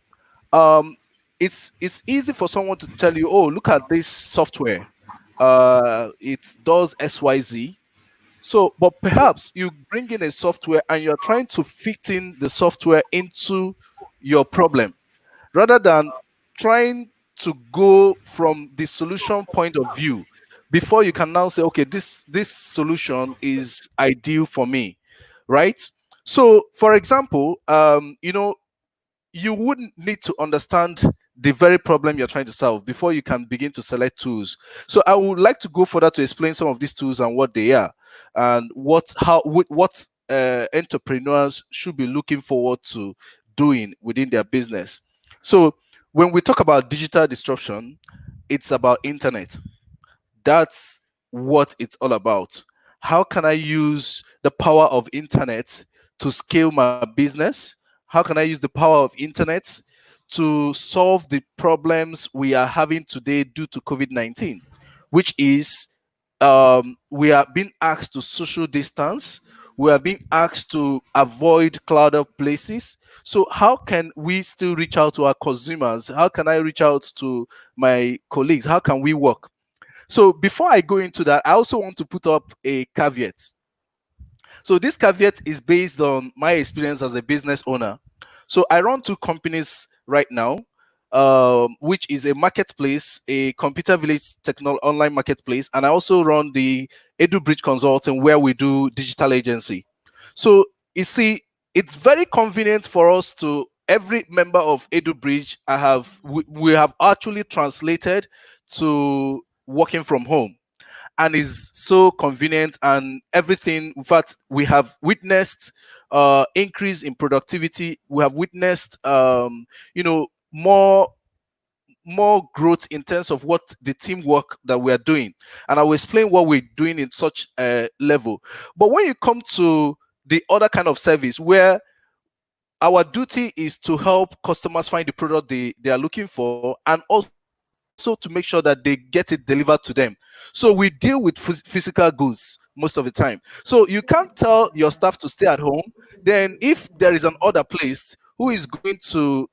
um, it's easy for someone to tell you, "Oh, look at this software. It does XYZ." So, but perhaps you bring in a software and you're trying to fit in the software into your problem rather than trying to go from the solution point of view before you can now say, okay, this solution is ideal for me, right? So for example, you wouldn't need to understand the very problem you're trying to solve before you can begin to select tools. So I would like to go further to explain some of these tools and what they are, and what entrepreneurs should be looking forward to doing within their business. So when we talk about digital disruption, it's about internet. That's what it's all about. How can I use the power of internet to scale my business? How can I use the power of internet to solve the problems we are having today due to COVID-19, which is we are being asked to social distance. We are being asked to avoid crowded places. So how can we still reach out to our consumers? How can I reach out to my colleagues? How can we work? So before I go into that, I also want to put up a caveat. So this caveat is based on my experience as a business owner. So I run two companies right now, which is a marketplace, a computer village online marketplace, and I also run the Edu Bridge Consulting, where we do digital agency. So you see, it's very convenient for us to every member of Edu Bridge. We have actually translated to working from home, and is so convenient and everything. In fact, we have witnessed increase in productivity. We have witnessed more growth in terms of what the teamwork that we are doing, and I will explain what we're doing in such a level. But when you come to the other kind of service where our duty is to help customers find the product they are looking for, and also to make sure that they get it delivered to them. So we deal with physical goods most of the time. So you can't tell your staff to stay at home. Then if there is an order placed, who is going to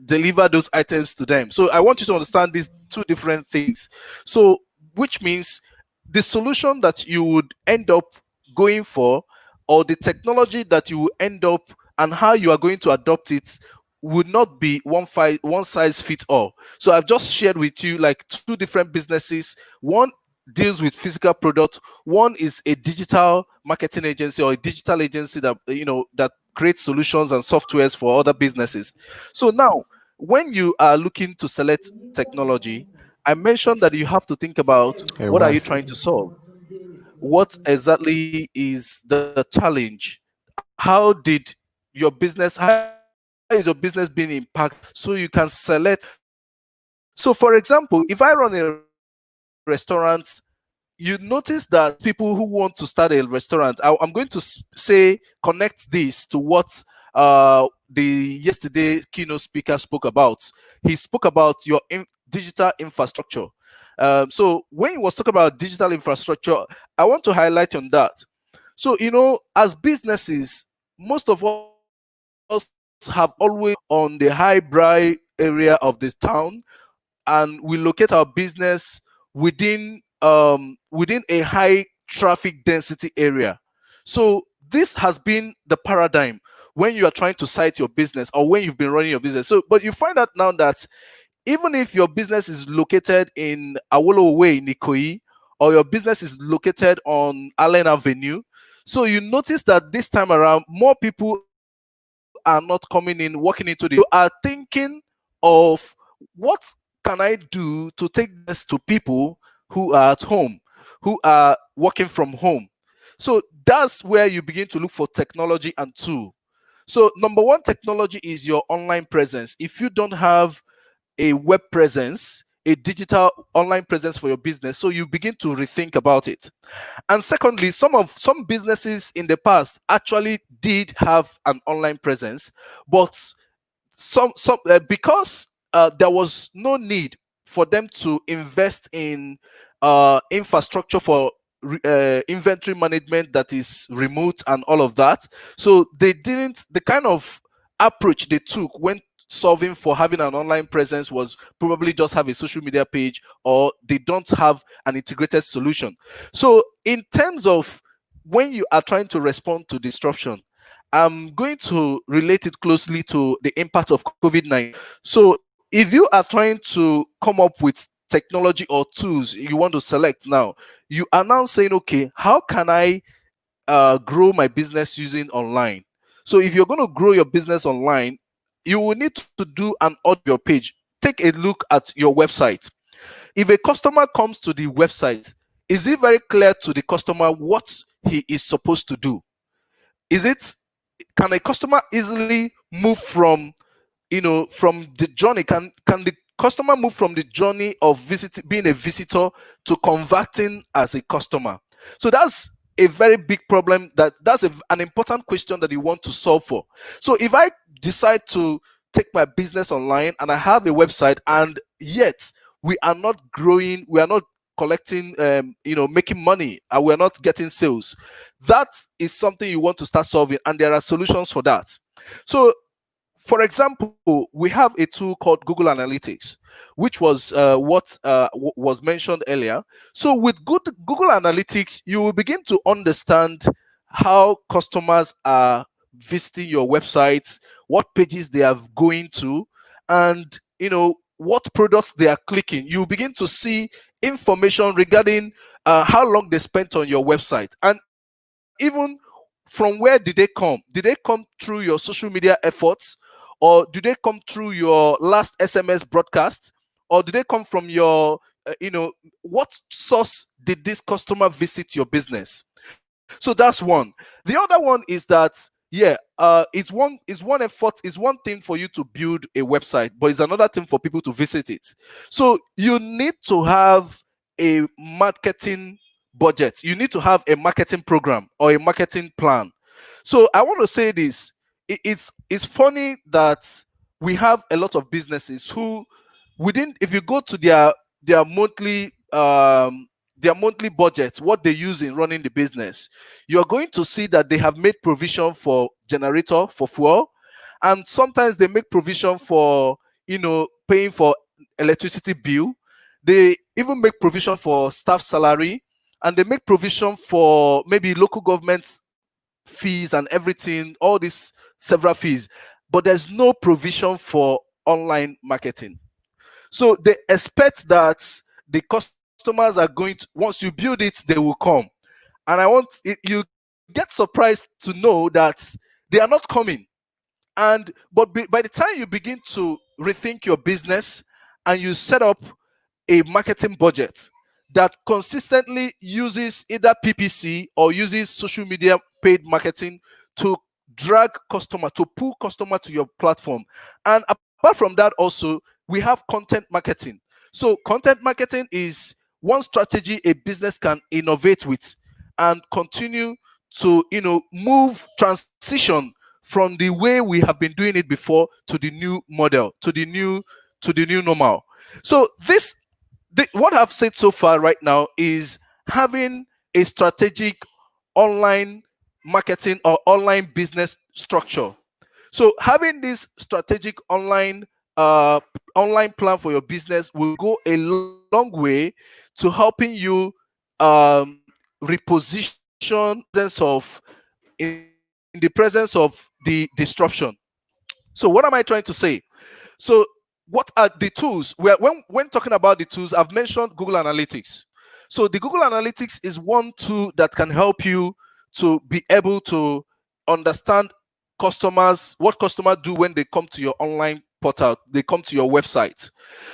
deliver those items to them? So I want you to understand these two different things. So which means the solution that you would end up going for, or the technology that you will end up, and how you are going to adopt it, would not be one size fits all. So I've just shared with you like two different businesses. One deals with physical product. One is a digital marketing agency or a digital agency that creates solutions and softwares for other businesses. So now, when you are looking to select technology, I mentioned that you have to think about what are you trying to solve? What exactly is the challenge? How did your business, how is your business being impacted, so you can select. So for example, if I run a restaurant, you notice that people who want to start a restaurant, I'm going to say connect this to what the yesterday keynote speaker spoke about. He spoke about your digital infrastructure. So when he was talking about digital infrastructure, I want to highlight on that. So, as businesses, most of us have always on the highbrow area of this town, and we locate our business within a high traffic density area. So this has been the paradigm when you are trying to site your business or when you've been running your business. So, but you find out now that even if your business is located in Awolowo Way in Ikoyi, or your business is located on Allen Avenue, so you notice that this time around, more people are not coming in, walking into the. You are thinking of what can I do to take this to people who are at home, who are working from home. So that's where you begin to look for technology and tool. So number one technology is your online presence. If you don't have a web presence, a digital online presence for your business, so you begin to rethink about it. And secondly, some businesses in the past actually did have an online presence, but some because there was no need for them to invest in infrastructure for inventory management that is remote and all of that. So they didn't, the kind of approach they took when solving for having an online presence was probably just have a social media page, or they don't have an integrated solution. So in terms of when you are trying to respond to disruption, I'm going to relate it closely to the impact of COVID-19. So if you are trying to come up with technology or tools you want to select now, you are now saying, okay, how can I grow my business using online? So if you're going to grow your business online, you will need to do an audit of your page. Take a look at your website. If a customer comes to the website, is it very clear to the customer what he is supposed to do? Can a customer easily move from from the journey? Can the customer move from the journey of being a visitor to converting as a customer? So that's a very big problem. That's an important question that you want to solve for. So if I decide to take my business online and I have a website, and yet we are not growing, we are not collecting, making money, and we're not getting sales, that is something you want to start solving, and there are solutions for that. So for example, we have a tool called Google Analytics, which was what was mentioned earlier. So with Google Analytics, you will begin to understand how customers are visiting your websites, what pages they are going to, and what products they are clicking. You begin to see information regarding how long they spent on your website, and even from where did they come? Did they come through your social media efforts, or do they come through your last SMS broadcast, or do they come from your what source did this customer visit your business? So that's one. The other one is that, it's one effort, is one thing for you to build a website, but it's another thing for people to visit it. So you need to have a marketing budget. You need to have a marketing program or a marketing plan. So I want to say this. It's funny that we have a lot of businesses who, if you go to their monthly budget, what they use in running the business, you're going to see that they have made provision for generator, for fuel, and sometimes they make provision for paying for electricity bill. They even make provision for staff salary, and they make provision for maybe local government fees and everything, all these several fees, but there's no provision for online marketing. So they expect that the customers are going to, once you build it, they will come. And you get surprised to know that they are not coming. But by the time you begin to rethink your business and you set up a marketing budget that consistently uses either PPC or uses social media paid marketing to drag customer, to pull customer to your platform. And apart from that, also, we have content marketing. So content marketing is one strategy a business can innovate with and continue to transition from the way we have been doing it before to the new model, to the new normal. So what I've said so far right now is having a strategic online marketing or online business structure. So having this strategic online plan for your business will go a long way to helping you reposition in the presence of the disruption. So what am I trying to say? So what are the tools? When talking about the tools, I've mentioned Google Analytics. So the Google Analytics is one tool that can help you to be able to understand what customers do when they come to your online portal, they come to your website.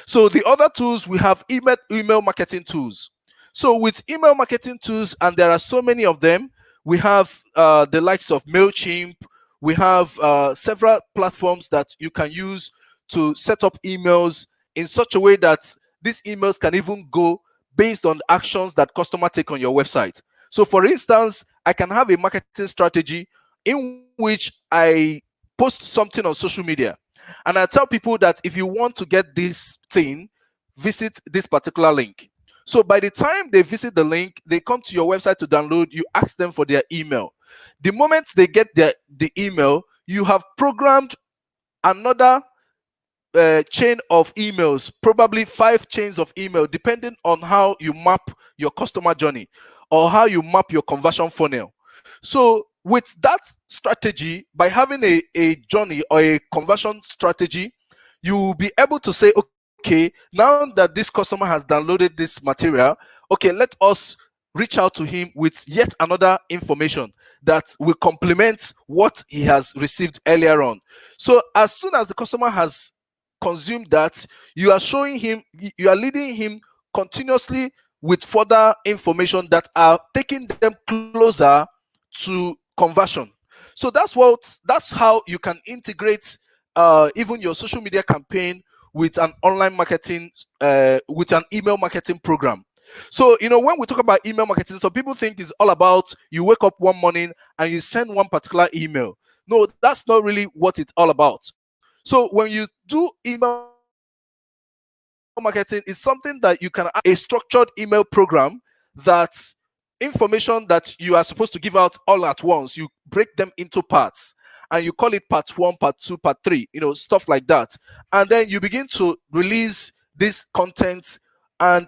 So the other tools, we have email marketing tools. So with email marketing tools, and there are so many of them, we have the likes of MailChimp. We have several platforms that you can use to set up emails in such a way that these emails can even go based on actions that customers take on your website. So for instance, I can have a marketing strategy in which I post something on social media, and I tell people that if you want to get this thing, visit this particular link. So by the time they visit the link, they come to your website to download, you ask them for their email. The moment they get the email, you have programmed another chain of emails, probably 5 chains of email, depending on how you map your customer journey or how you map your conversion funnel. So with that strategy, by having a journey or a conversion strategy, you will be able to say, okay, now that this customer has downloaded this material, okay, let us reach out to him with yet another information that will complement what he has received earlier on. So as soon as the customer has consumed that, you are showing him, you are leading him continuously with further information that are taking them closer to conversion. So that's how you can integrate even your social media campaign with an online marketing, with an email marketing program. So, when we talk about email marketing, some people think it's all about you wake up one morning and you send one particular email. No, that's not really what it's all about. So when you do email marketing, it's something that you can a structured email program that information that you are supposed to give out all at once, you break them into parts and you call it part 1, part 2, part 3, stuff like that. And then you begin to release this content, and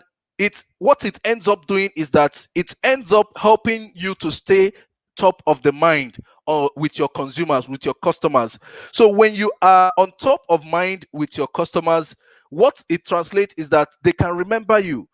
what it ends up doing is that it ends up helping you to stay top of the mind or with your consumers, with your customers. So when you are on top of mind with your customers, what it translates is that they can remember you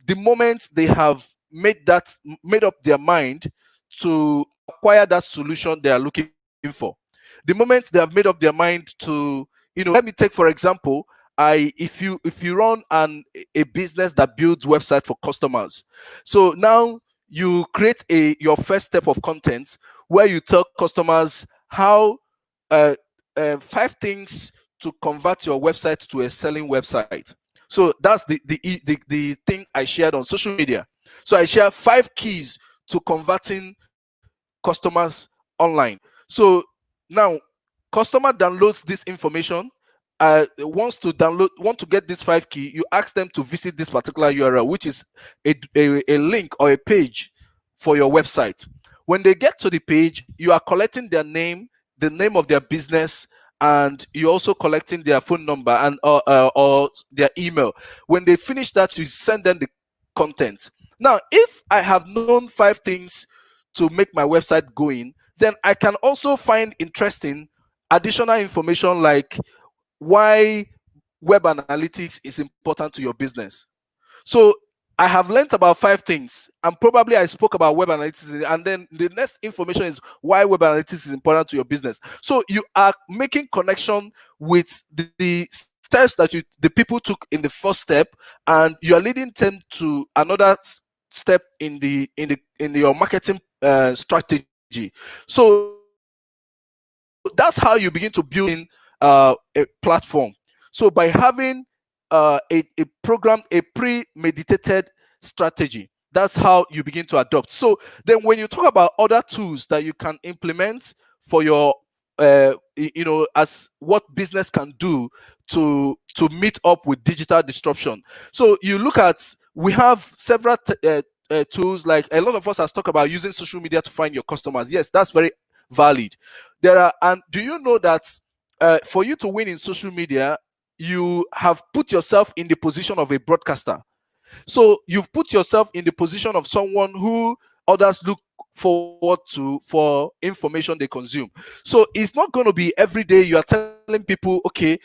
the moment they have made up their mind to acquire that solution they are looking for. The moment they have made up their mind to, let me take for example, if you run a business that builds website for customers, so now you create your first step of content where you tell customers how 5 things to convert your website to a selling website. So that's the thing I shared on social media. So I share 5 keys to converting customers online. So now customer downloads this information, want to get this 5 key, you ask them to visit this particular URL, which is a link or a page for your website. When they get to the page, you are collecting their name, the name of their business, and you're also collecting their phone number and or their email. When they finish that, you send them the content. Now, if I have known 5 things to make my website going, then I can also find interesting additional information like why web analytics is important to your business. So I have learned about 5 things, and probably I spoke about web analytics, and then the next information is why web analytics is important to your business. So you are making connection with the steps that the people took in the first step, and you are leading them to another step in your marketing strategy. So that's how you begin to build in a platform. So by having a program, a premeditated strategy, that's how you begin to adopt. So then when you talk about other tools that you can implement for your as what business can do to meet up with digital disruption. So you look at, we have several tools. Like a lot of us has talked about using social media to find your customers. Yes, that's very valid. And do you know that for you to win in social media, you have put yourself in the position of a broadcaster. So you've put yourself in the position of someone who others look forward to for information they consume. So it's not going to be every day you are telling people, okay,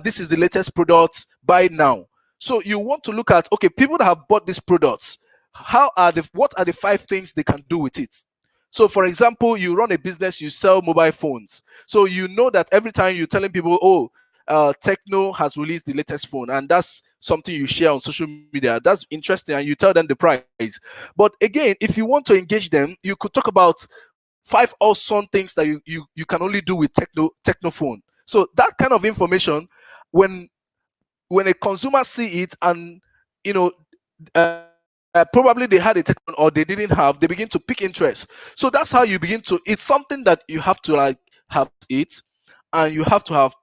this is the latest products, buy now. So you want to look at, okay, people that have bought these products, what are the 5 things they can do with it? So for example, you run a business, you sell mobile phones. So you know that every time you're telling people, oh, Techno has released the latest phone, and that's something you share on social media. That's interesting, and you tell them the price. But again, if you want to engage them, you could talk about 5 awesome things that you can only do with Techno phone. So that kind of information, when a consumer see it, and probably they had a Techno or they didn't have, they begin to pick interest. So that's how you begin to. It's something that you have to like have it, and you have to have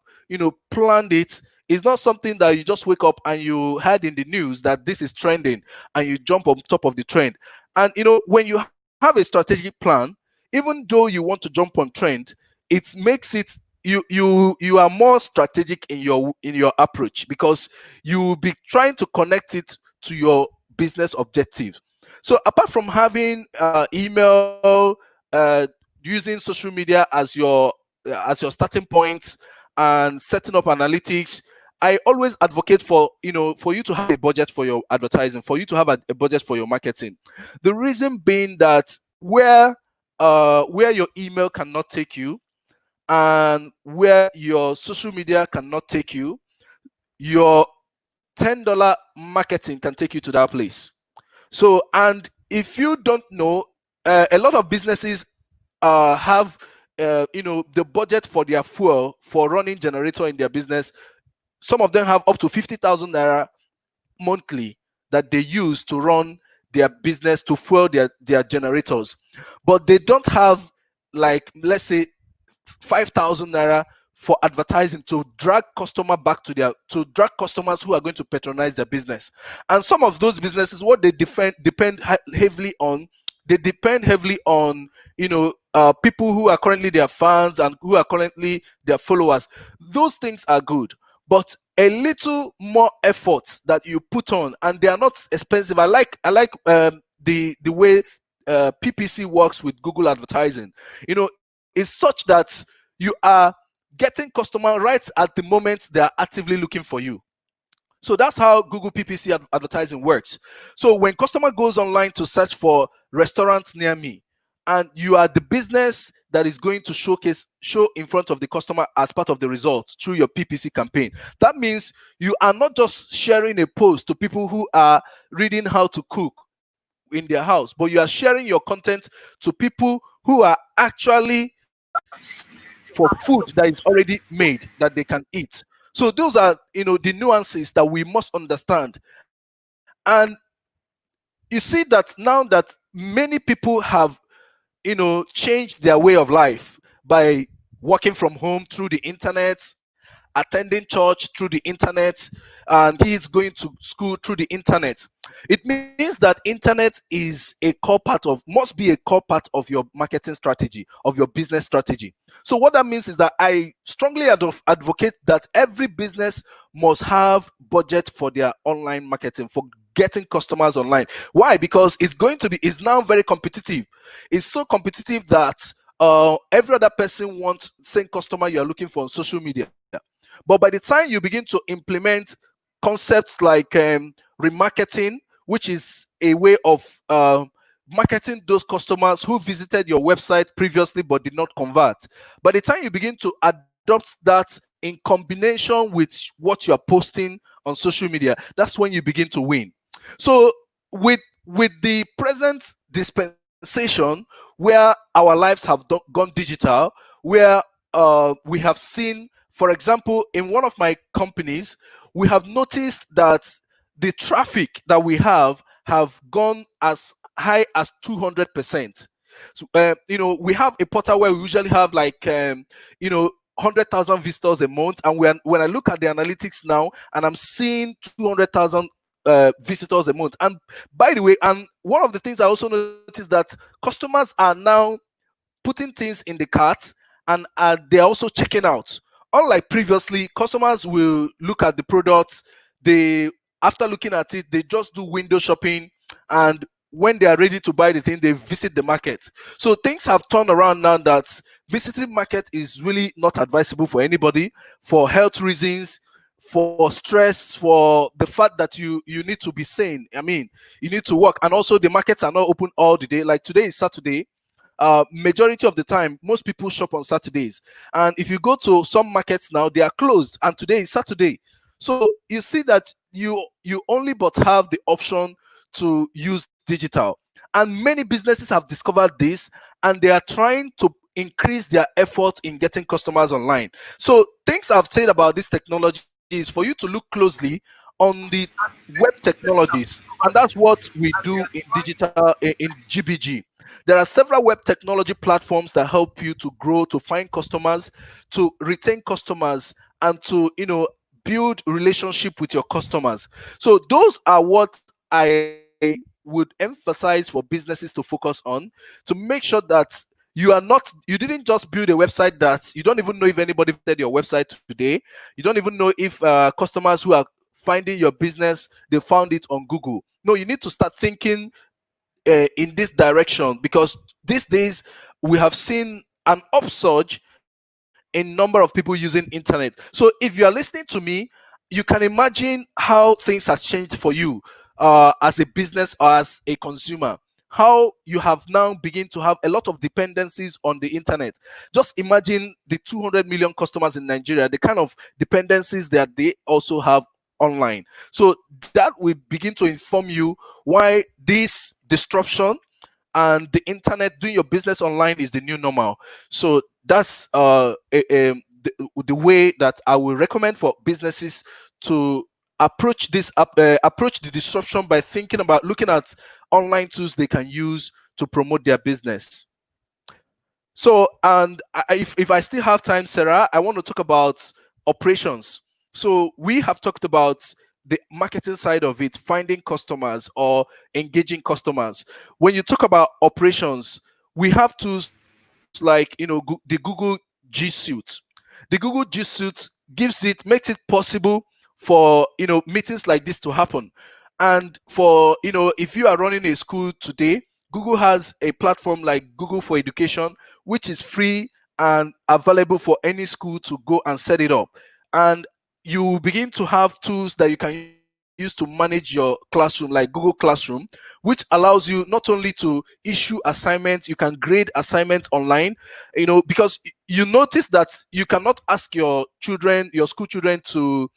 planned it. It's not something that you just wake up and you heard in the news that this is trending and you jump on top of the trend. And when you have a strategic plan, even though you want to jump on trend, it makes it you are more strategic in your approach, because you will be trying to connect it to your business objective. So apart from having email, using social media as your starting point, and setting up analytics, I always advocate for you to have a budget for your advertising, for you to have a budget for your marketing. The reason being that where your email cannot take you, and where your social media cannot take you, your $10 marketing can take you to that place. So, and if you don't know, a lot of businesses have the budget for their fuel for running generator in their business. Some of them have up to 50,000 naira monthly that they use to run their business, to fuel their generators, but they don't have, like, let's say 5,000 naira for advertising to drag customers who are going to patronize their business. And some of those businesses, what they depend heavily on people who are currently their fans and who are currently their followers. Those things are good, but a little more effort that you put on, and they are not expensive. I like the way PPC works with Google advertising. Is such that you are getting customer right at the moment they are actively looking for you. So that's how Google PPC advertising works. So when customer goes online to search for restaurants near me, and you are the business that is going to show in front of the customer as part of the results through your PPC campaign, that means you are not just sharing a post to people who are reading how to cook in their house, but you are sharing your content to people who are actually for food that is already made that they can eat. So those are the nuances that we must understand. And you see that now that many people have changed their way of life by working from home through the internet, attending church through the internet, and kids going to school through the internet. It means that internet must be a core part of your marketing strategy, of your business strategy. So what that means is that I strongly advocate that every business must have budget for their online marketing, for getting customers online. Why? Because it's now very competitive. It's so competitive that every other person wants the same customer you are looking for on social media. But by the time you begin to implement concepts like remarketing, which is a way of marketing those customers who visited your website previously but did not convert, by the time you begin to adopt that in combination with what you are posting on social media, that's when you begin to win. So with the present dispensation, where our lives have gone digital, where we have seen, for example, in one of my companies, we have noticed that the traffic that we have gone as high as 200%. So, we have a portal where we usually have like 100,000 visitors a month, and when I look at the analytics now, and I'm seeing 200,000 visitors a month. And by the way, and one of the things I also noticed that customers are now putting things in the cart, and they're also checking out. Unlike previously, customers will look at the products, after looking at it, they just do window shopping, and when they are ready to buy the thing, they visit the market. So things have turned around now that visiting market is really not advisable for anybody, for health reasons, for stress, for the fact that you need to be sane. I mean, you need to work, and also the markets are not open all the day. Like today is Saturday. Majority of the time, most people shop on Saturdays, and if you go to some markets now, they are closed, and today is Saturday. So you see that you only but have the option to use digital, and many businesses have discovered this, and they are trying to increase their effort in getting customers online. So things I've said about this technology is for you to look closely on the web technologies, and that's what we do in digital in GBG. There are several web technology platforms that help you to grow, to find customers, to retain customers, and to build relationship with your customers. So those are what I would emphasize for businesses to focus on, to make sure that you didn't just build a website that you don't even know if anybody visited your website today. You don't even know if customers who are finding your business, they found it on Google. No, you need to start thinking in this direction, because these days we have seen an upsurge in number of people using internet. So if you are listening to me, you can imagine how things has changed for you as a business or as a consumer, how you have now begin to have a lot of dependencies on the internet. Just imagine the 200 million customers in Nigeria, the kind of dependencies that they also have online. So that will begin to inform you why this disruption and the internet, doing your business online, is the new normal. So that's the way that I will recommend for businesses to approach approach the disruption, by thinking about looking at online tools they can use to promote their business. So, and if I still have time, Sarah, I want to talk about operations. So we have talked about the marketing side of it, finding customers or engaging customers. When you talk about operations, we have tools like the Google G Suite. The Google G Suite makes it possible for meetings like this to happen. And for if you are running a school today, Google has a platform like Google for Education, which is free and available for any school to go and set it up. And you begin to have tools that you can use to manage your classroom, like Google Classroom, which allows you not only to issue assignments, you can grade assignments online, because you notice that you cannot ask your school children to,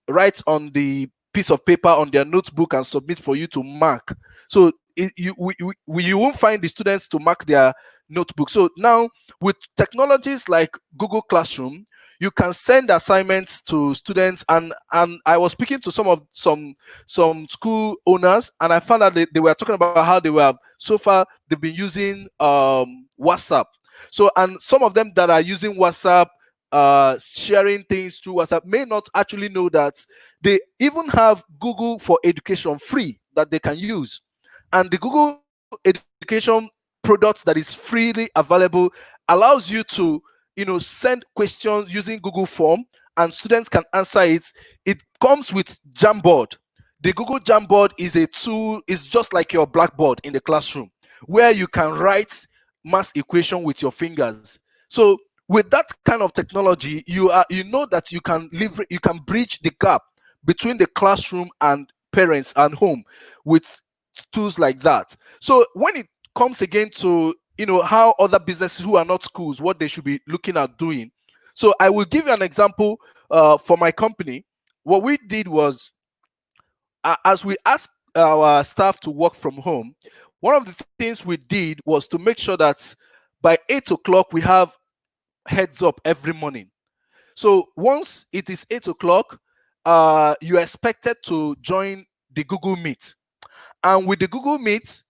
write on the piece of paper on their notebook and submit for you to mark. So you won't find the students to mark their notebook. So now with technologies like Google Classroom, you can send assignments to students, and I was speaking to some school owners, and I found out they were talking about how so far they've been using WhatsApp. So, and some of them that are using WhatsApp, sharing things through WhatsApp, may not actually know that they even have Google for Education free that they can use. And the Google Education product that is freely available allows you to send questions using Google Form, and students can answer it. It comes with Jamboard. The Google Jamboard is a tool, it's just like your blackboard in the classroom, where you can write math equation with your fingers. So with that kind of technology, you know that you can bridge the gap between the classroom and parents and home with tools like that. So when it comes again to how other businesses who are not schools, what they should be looking at doing. So I will give you an example for my company. What we did was, as we asked our staff to work from home, one of the things we did was to make sure that by 8 o'clock we have heads up every morning. So once it is 8 o'clock, you are expected to join the Google Meet. And with the Google Meet,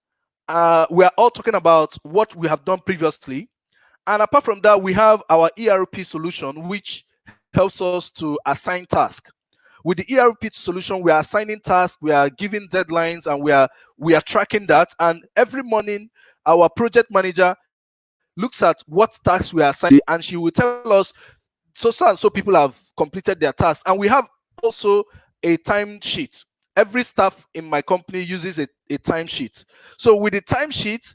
We are all talking about what we have done previously. And apart from that, we have our ERP solution, which helps us to assign tasks. With the ERP solution, we are assigning tasks, we are giving deadlines, and we are tracking that. And every morning, our project manager looks at what tasks we are assigning, and she will tell us so and so people have completed their tasks. And we have also a time sheet. Every staff in my company uses a time sheet. So with the time sheet,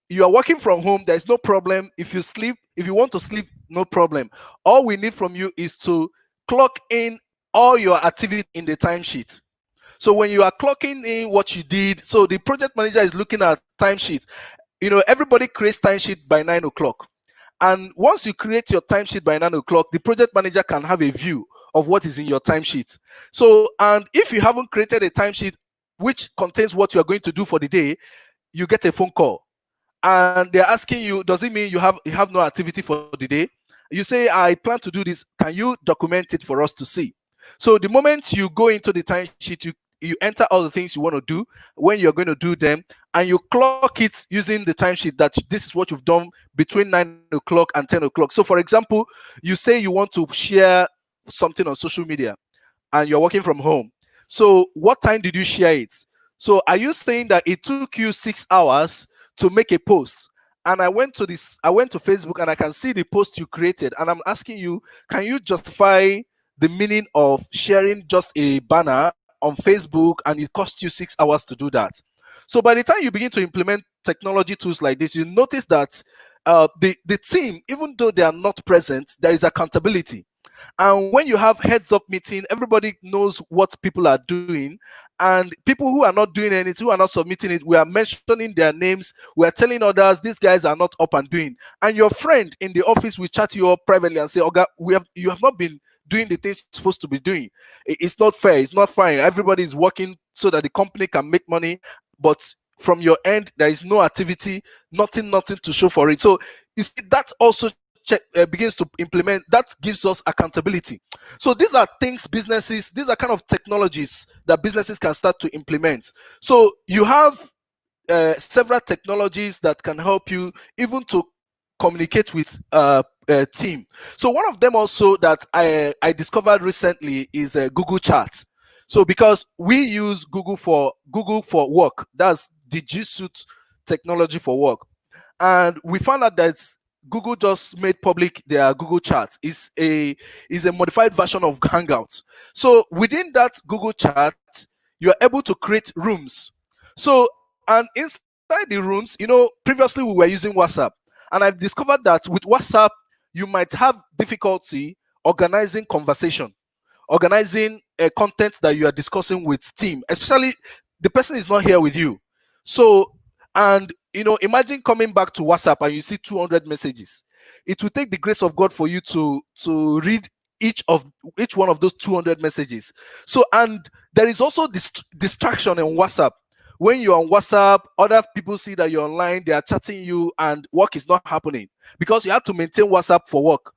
you are working from home, there's no problem. If you want to sleep, no problem. All we need from you is to clock in all your activity in the timesheet. So when you are clocking in what you did, so the project manager is looking at timesheet. Everybody creates timesheet by 9 o'clock. And once you create your timesheet by 9 o'clock, the project manager can have a view of what is in your timesheet. So, and if you haven't created a timesheet which contains what you are going to do for the day, you get a phone call and they're asking you, does it mean you have no activity for the day? You say, I plan to do this. Can you document it for us to see? So the moment you go into the timesheet, you enter all the things you want to do, when you're going to do them, and you clock it using the timesheet that this is what you've done between 9 o'clock and 10 o'clock. So for example, you say you want to share something on social media and you're working from home. So what time did you share it? So are you saying that it took you 6 hours to make a post? And I went to Facebook and I can see the post you created. And I'm asking you, can you justify the meaning of sharing just a banner on Facebook and it cost you 6 hours to do that? So by the time you begin to implement technology tools like this, you notice that the team, even though they are not present, there is accountability. And when you have heads up meeting, everybody knows what people are doing. And people who are not doing anything, who are not submitting it, we are mentioning their names. We are telling others, these guys are not up and doing. And your friend in the office will chat you up privately and say, Oga, you have not been doing the things you're supposed to be doing. It's not fair. It's not fine. Everybody is working so that the company can make money. But from your end, there is no activity, nothing to show for it. So you see, that also begins to implement, that gives us accountability. So these are things these are kind of technologies that businesses can start to implement. So you have several technologies that can help you even to communicate with a team. So one of them also that I discovered recently is Google Chat. So because we use Google for work, that's the G Suite technology for work, and we found out that Google just made public their Google Chat. Is a modified version of Hangouts. So within that Google Chat, you're able to create rooms. So, and inside the rooms, previously we were using WhatsApp, and I've discovered that with WhatsApp, you might have difficulty organizing conversation, organizing content that you are discussing with team, especially the person is not here with you. So, and imagine coming back to WhatsApp and you see 200 messages. It will take the grace of God for you to read each one of those 200 messages. So, and there is also distraction in WhatsApp. When you're on WhatsApp, other people see that you're online, they are chatting you, and work is not happening because you have to maintain WhatsApp for work,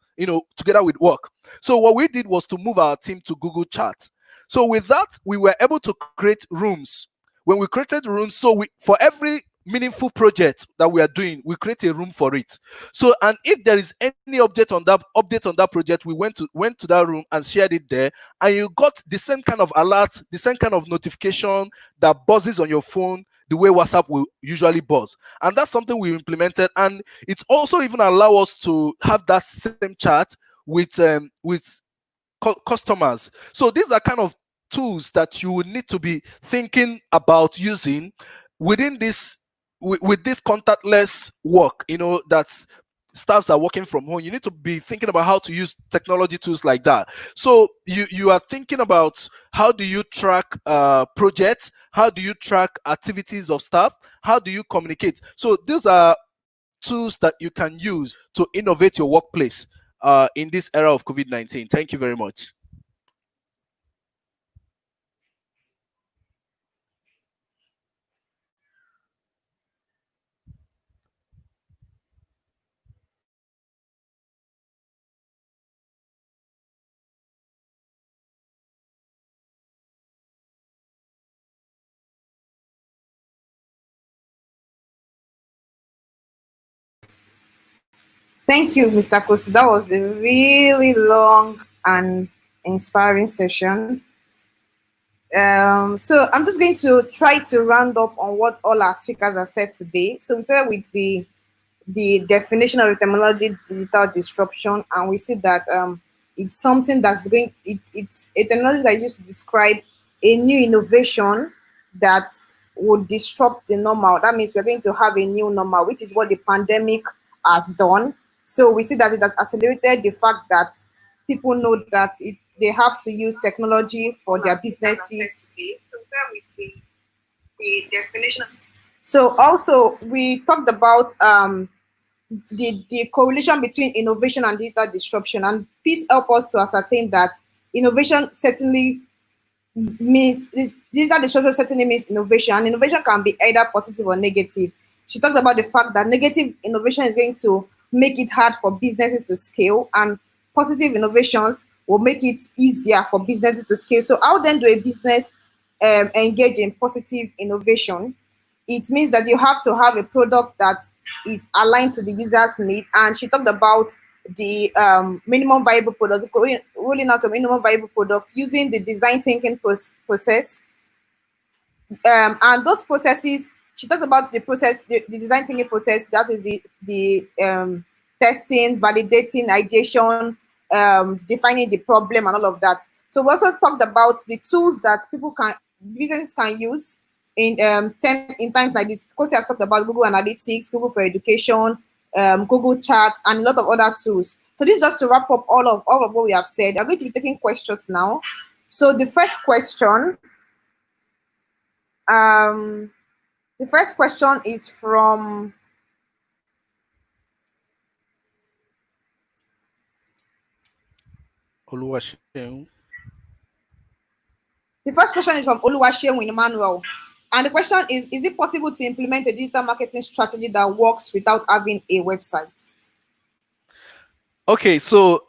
together with work. So what we did was to move our team to Google Chat. So with that, we were able to create rooms. When we created rooms, so for every meaningful project that we are doing, we create a room for it. So, and if there is any update on that project, we went to that room and shared it there, and you got the same kind of alert, the same kind of notification that buzzes on your phone the way WhatsApp will usually buzz. And that's something we implemented, and it's also even allow us to have that same chat with customers. So these are kind of tools that you would need to be thinking about using within this with this contactless work, that staffs are working from home. You need to be thinking about how to use technology tools like that. So you are thinking about how do you track projects, how do you track activities of staff, how do you communicate. So these are tools that you can use to innovate your workplace in this era of COVID-19. Thank you very much. Thank you, Mr. Kosi. That was a really long and inspiring session. So I'm just going to try to round up on what all our speakers have said today. So we started with the definition of the terminology digital disruption, and we see that it's something that's it's a technology that used to describe a new innovation that would disrupt the normal. That means we're going to have a new normal, which is what the pandemic has done. So we see that it has accelerated the fact that people know that they have to use technology for their businesses. So start with the definition. So also we talked about the correlation between innovation and digital disruption, and please help us to ascertain that innovation certainly means digital disruption certainly means innovation, and innovation can be either positive or negative. She talked about the fact that negative innovation is going to make it hard for businesses to scale, and positive innovations will make it easier for businesses to scale. So how then do a business engage in positive innovation? It means that you have to have a product that is aligned to the user's need. And she talked about the minimum viable product, rolling out a minimum viable product using the design thinking process. And those processes, she talked about the process, the design thinking process, that is the testing, validating, ideation, defining the problem and all of that. So we also talked about the tools that businesses can use in times like this. Kosi has talked about Google Analytics, Google for Education, Google Charts, and a lot of other tools. So this is just to wrap up all of what we have said. I'm going to be taking questions now. So the first question is from Oluwatobi. The first question is from Oluwatobi Emmanuel. And the question is it possible to implement a digital marketing strategy that works without having a website? Okay, so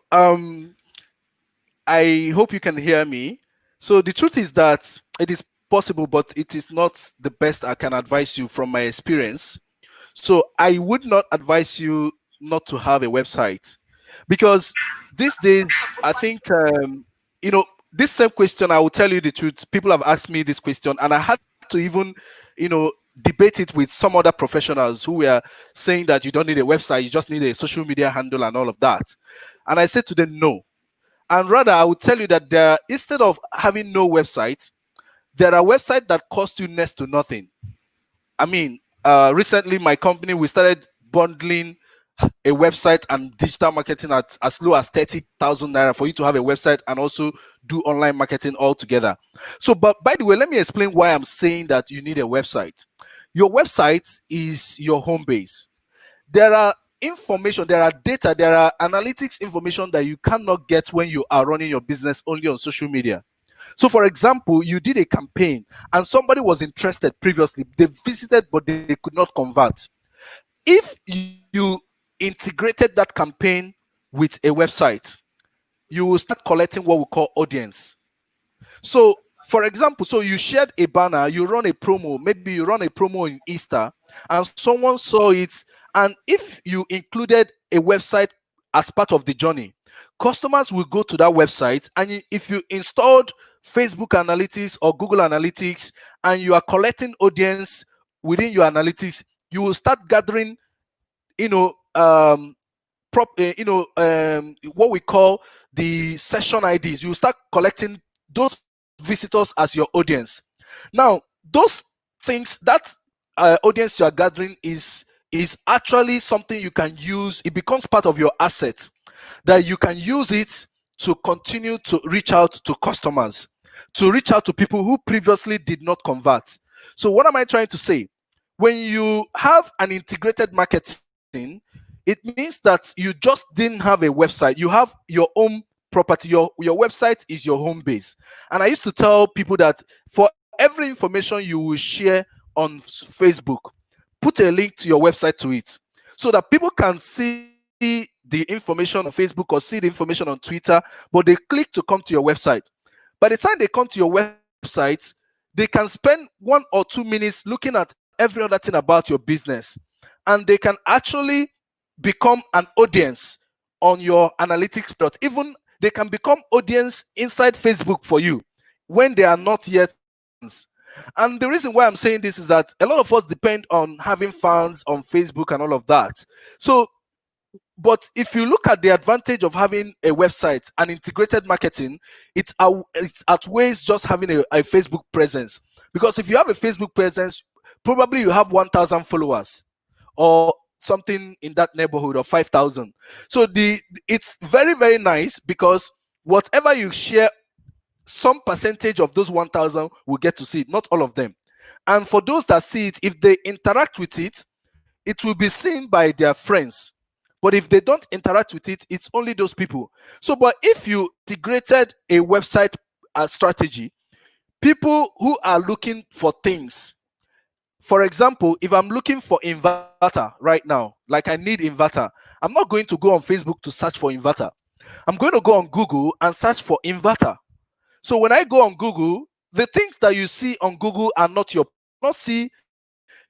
I hope you can hear me. So the truth is that it is possible, but it is not the best I can advise you from my experience. So I would not advise you not to have a website, because these days, I think, this same question, I will tell you the truth. People have asked me this question, and I had to even, debate it with some other professionals who were saying that you don't need a website, you just need a social media handle and all of that. And I said to them, no. And rather, I would tell you that instead of having no website, there are websites that cost you next to nothing. I mean, recently, my company, we started bundling a website and digital marketing at as low as 30,000 naira for you to have a website and also do online marketing all together. So, but by the way, let me explain why I'm saying that you need a website. Your website is your home base. There are information, there are data, there are analytics information that you cannot get when you are running your business only on social media. So, for example, you did a campaign and somebody was interested previously. They visited, but they could not convert. If you integrated that campaign with a website, you will start collecting what we call audience. So, for example, so you shared a banner, you run a promo, maybe you run a promo in Easter, and someone saw it. And if you included a website as part of the journey, customers will go to that website. And if you installed Facebook Analytics or Google Analytics and you are collecting audience within your analytics, you will start gathering, what we call the session IDs. You start collecting those visitors as your audience. Now, those things, that audience you are gathering is actually something you can use. It becomes part of your asset that you can use it to continue to reach out to customers, to reach out to people who previously did not convert. So what am I trying to say? When you have an integrated marketing, it means that you just didn't have a website. You have your own property. Your website is your home base. And I used to tell people that for every information you will share on Facebook, put a link to your website to it, so that people can see the information on Facebook or see the information on Twitter, but they click to come to your website. By the time they come to your website, they can spend 1 or 2 minutes looking at every other thing about your business, and they can actually become an audience on your analytics plot. Even they can become audience inside Facebook for you when they are not yet fans. And the reason why I'm saying this is that a lot of us depend on having fans on Facebook and all of that. So, but if you look at the advantage of having a website and integrated marketing, it outweighs just having a Facebook presence. Because if you have a Facebook presence, probably you have 1,000 followers or something in that neighborhood, or 5,000. So it's very, very nice, because whatever you share, some percentage of those 1,000 will get to see it, not all of them. And for those that see it, if they interact with it, it will be seen by their friends. But if they don't interact with it, it's only those people. So, but if you integrated a website strategy, people who are looking for things, for example, if I'm looking for inverter right now, like I need inverter, I'm not going to go on Facebook to search for inverter. I'm going to go on Google and search for inverter. So when I go on Google, the things that you see on Google are not see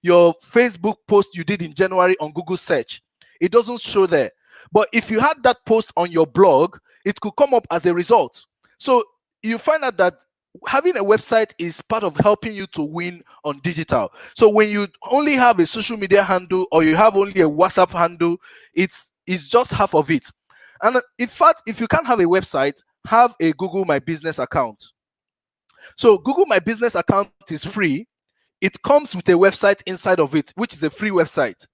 your Facebook post you did in January on Google search. It doesn't show there. But if you had that post on your blog, it could come up as a result. So you find out that having a website is part of helping you to win on digital. So when you only have a social media handle, or you have only a WhatsApp handle, it's just half of it. And in fact, if you can't have a website, have a Google My Business account. So Google My Business account is free. It comes with a website inside of it, which is a free website.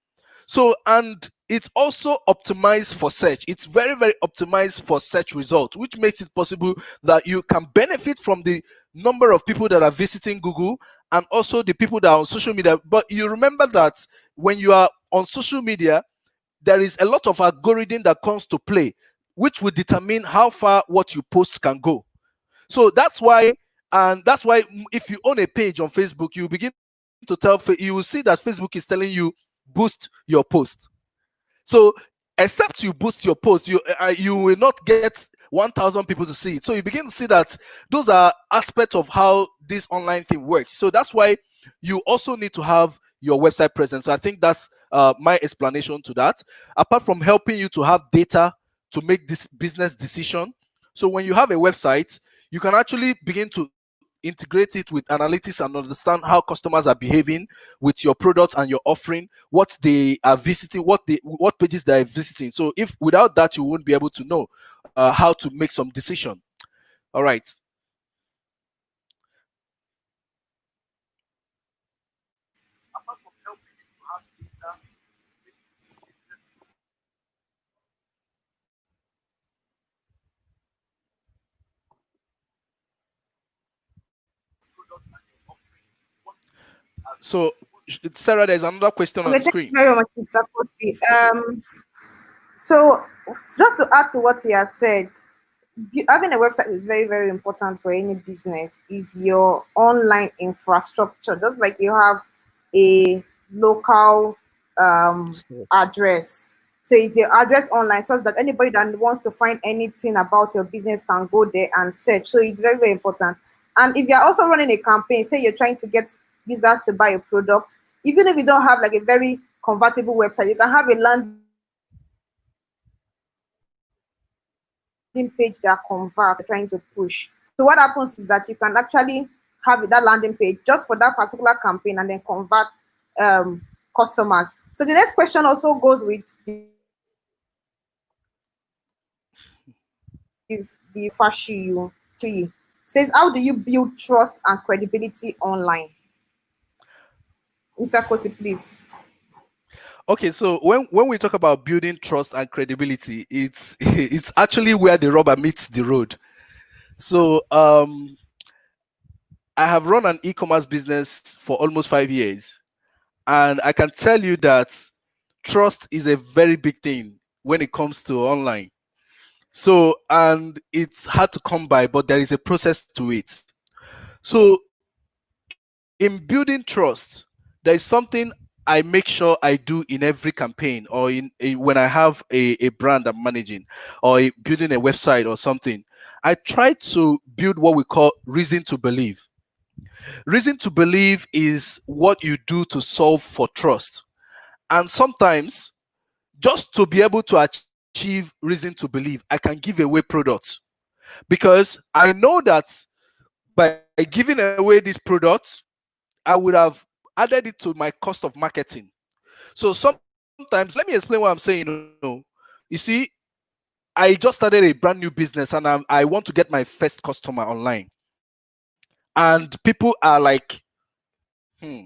So, and it's also optimized for search. It's very, very optimized for search results, which makes it possible that you can benefit from the number of people that are visiting Google and also the people that are on social media. But you remember that when you are on social media, there is a lot of algorithm that comes to play, which will determine how far what you post can go. So that's why if you own a page on Facebook, you begin to you will see that Facebook is telling you boost your post. So except you boost your post, you will not get 1,000 people to see it. So you begin to see that those are aspects of how this online thing works. So that's why you also need to have your website presence. So I think that's my explanation to that. Apart from helping you to have data to make this business decision. So when you have a website, you can actually begin to integrate it with analytics and understand how customers are behaving with your products and your offering, what they are visiting, what pages they are visiting. So if without that, you won't be able to know how to make some decision. All right. So, Sarah, there's another question on the screen. Thank you very much, Mr. Kosi. So, just to add to what he has said, having a website is very, very important for any business. Is your online infrastructure, just like you have a local address. So it's your address online, so that anybody that wants to find anything about your business can go there and search. So it's very, very important. And if you're also running a campaign, say you're trying to get users to buy a product, even if you don't have like a very convertible website, you can have a landing page that convert, trying to push. So what happens is that you can actually have that landing page just for that particular campaign and then convert customers. So the next question also goes with the Fashion free says, how do you build trust and credibility online? Mr. Kosi, please. Okay, so when we talk about building trust and credibility, it's actually where the rubber meets the road. So I have run an e-commerce business for almost 5 years, and I can tell you that trust is a very big thing when it comes to online. So, and it's hard to come by, but there is a process to it. So in building trust, there is something I make sure I do in every campaign, or when I have a brand I'm managing, or building a website or something. I try to build what we call reason to believe. Reason to believe is what you do to solve for trust. And sometimes just to be able to achieve reason to believe, I can give away products, because I know that by giving away these products, I would have added it to my cost of marketing. So sometimes, let me explain what I'm saying. You see, I just started a brand new business, and I want to get my first customer online, and people are like, hmm,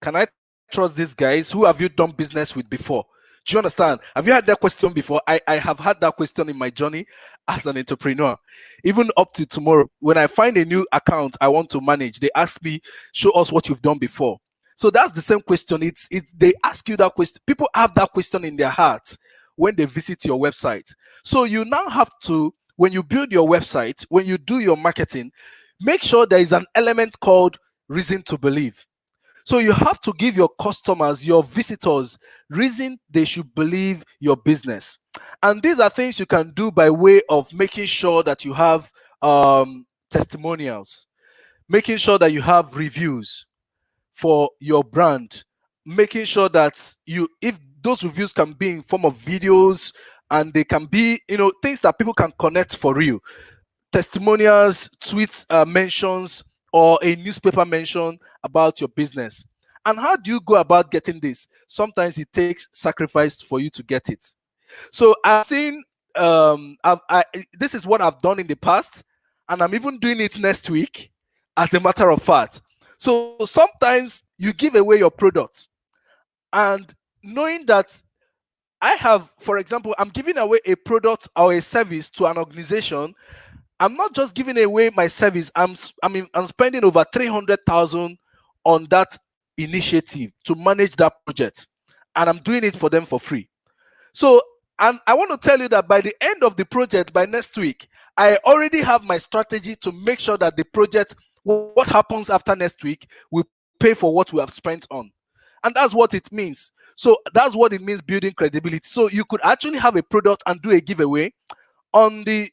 can I trust these guys? Who have you done business with before? Do you understand? Have you had that question before? I have had that question in my journey as an entrepreneur. Even up to tomorrow, when I find a new account I want to manage, they ask me, show us what you've done before. So that's the same question. They ask you that question. People have that question in their hearts when they visit your website. So you now have to, when you build your website, when you do your marketing, make sure there is an element called reason to believe. So you have to give your customers, your visitors, reason they should believe your business. And these are things you can do by way of making sure that you have testimonials, making sure that you have reviews for your brand, making sure that if those reviews can be in form of videos, and they can be, things that people can connect for real, testimonials, tweets, mentions, or a newspaper mention about your business. And how do you go about getting this? Sometimes it takes sacrifice for you to get it. So I've seen, this is what I've done in the past, and I'm even doing it next week, as a matter of fact. So sometimes you give away your products, and knowing that I have, for example, I'm giving away a product or a service to an organization. I'm not just giving away my service. I'm spending over 300,000 on that initiative to manage that project, and I'm doing it for them for free. So, and I want to tell you that by the end of the project, by next week, I already have my strategy to make sure that the project, what happens after next week, will pay for what we have spent on. And that's what it means. So that's what it means, building credibility. So you could actually have a product and do a giveaway on the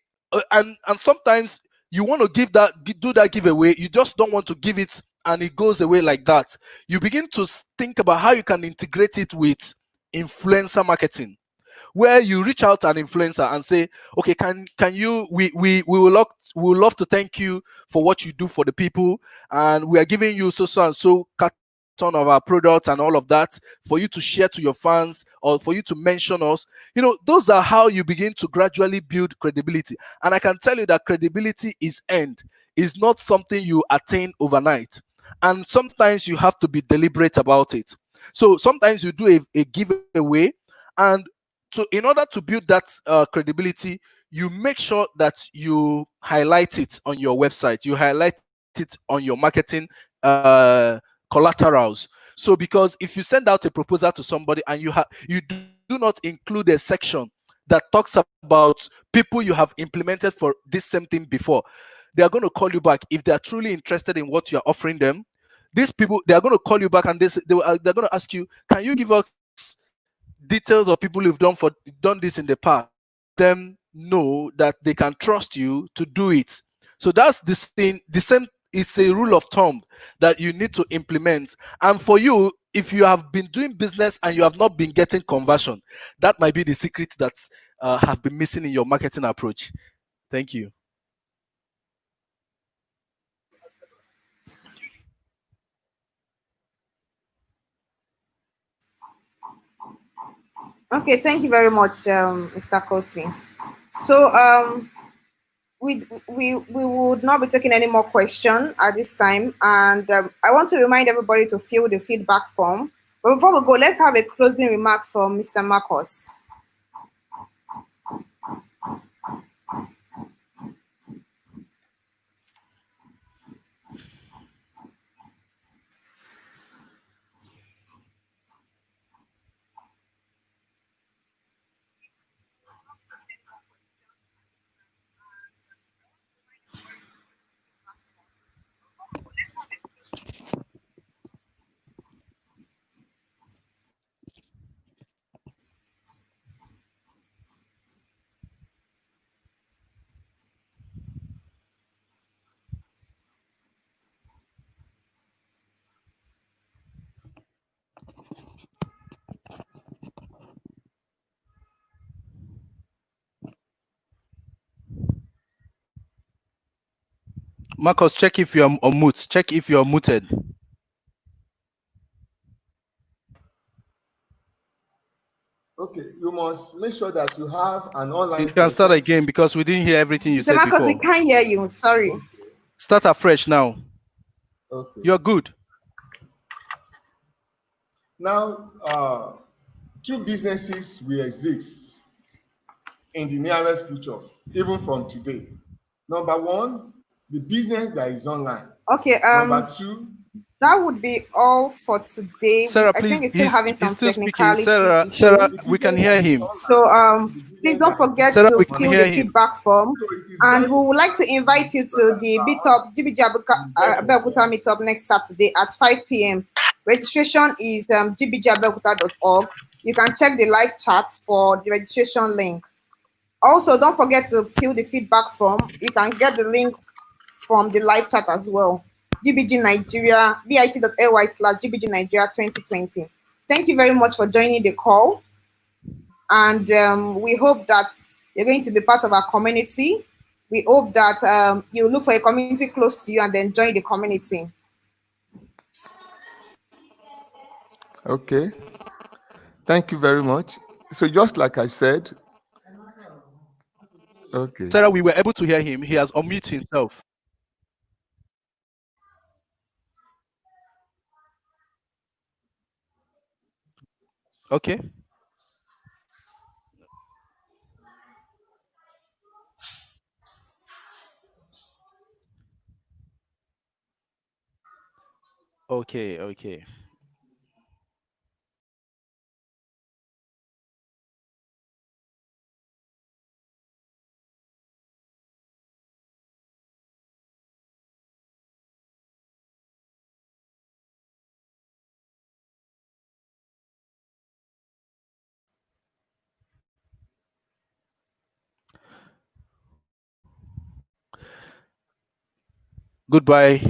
and sometimes you want to do that giveaway. You just don't want to give it and it goes away like that. You begin to think about how you can integrate it with influencer marketing, where you reach out to an influencer and say, okay, can you, we will love to thank you for what you do for the people, and we are giving you so and so carton of our products and all of that for you to share to your fans, or for you to mention us. Those are how you begin to gradually build credibility. And I can tell you that credibility is earned, is not something you attain overnight, and sometimes you have to be deliberate about it. So sometimes you do a giveaway, and in order to build that credibility, you make sure that you highlight it on your website, you highlight it on your marketing collaterals. So because if you send out a proposal to somebody and you do not include a section that talks about people you have implemented for this same thing before, they are going to call you back. If they are truly interested in what you are offering them, these people, they are going to call you back, and they're going to ask you, can you give us details of people who've done this in the past, them know that they can trust you to do it. So that's the same. It's a rule of thumb that you need to implement. And for you, if you have been doing business and you have not been getting conversion, that might be the secret that have been missing in your marketing approach. Thank you. Okay, thank you very much, Mr. Kosi. So we would not be taking any more questions at this time, and I want to remind everybody to fill the feedback form. But before we go, let's have a closing remark from Mr. Marcos. Marcus, check if you're on mute. Check if you're muted. Okay, you must make sure that you have an online. You can start again because we didn't hear everything you said Marcus, before. we can't hear you. Sorry. Start afresh now. Okay. You're good. Now, two businesses will exist in the nearest future, even from today. Number one, the business that is online. Okay. Number two, that would be all for today. Sarah, I please. think it's still having some still technicality Sarah, issues. Sarah, we can hear him. So please don't forget Sarah, to we can fill hear the him. feedback form, and we would like to invite you to the meetup, GBG Abeokuta meetup next Saturday at 5 p.m. Registration is gbgabeokuta.org. You can check the live chat for the registration link. Also, don't forget to fill the feedback form. You can get the link from the live chat as well. GBG Nigeria, bit.ly/GBG Nigeria 2020. Thank you very much for joining the call. And we hope that you're going to be part of our community. We hope that you look for a community close to you and then join the community. Okay. Thank you very much. So just like I said, okay. Sarah, we were able to hear him. He has unmuted himself. Okay. Okay. Goodbye.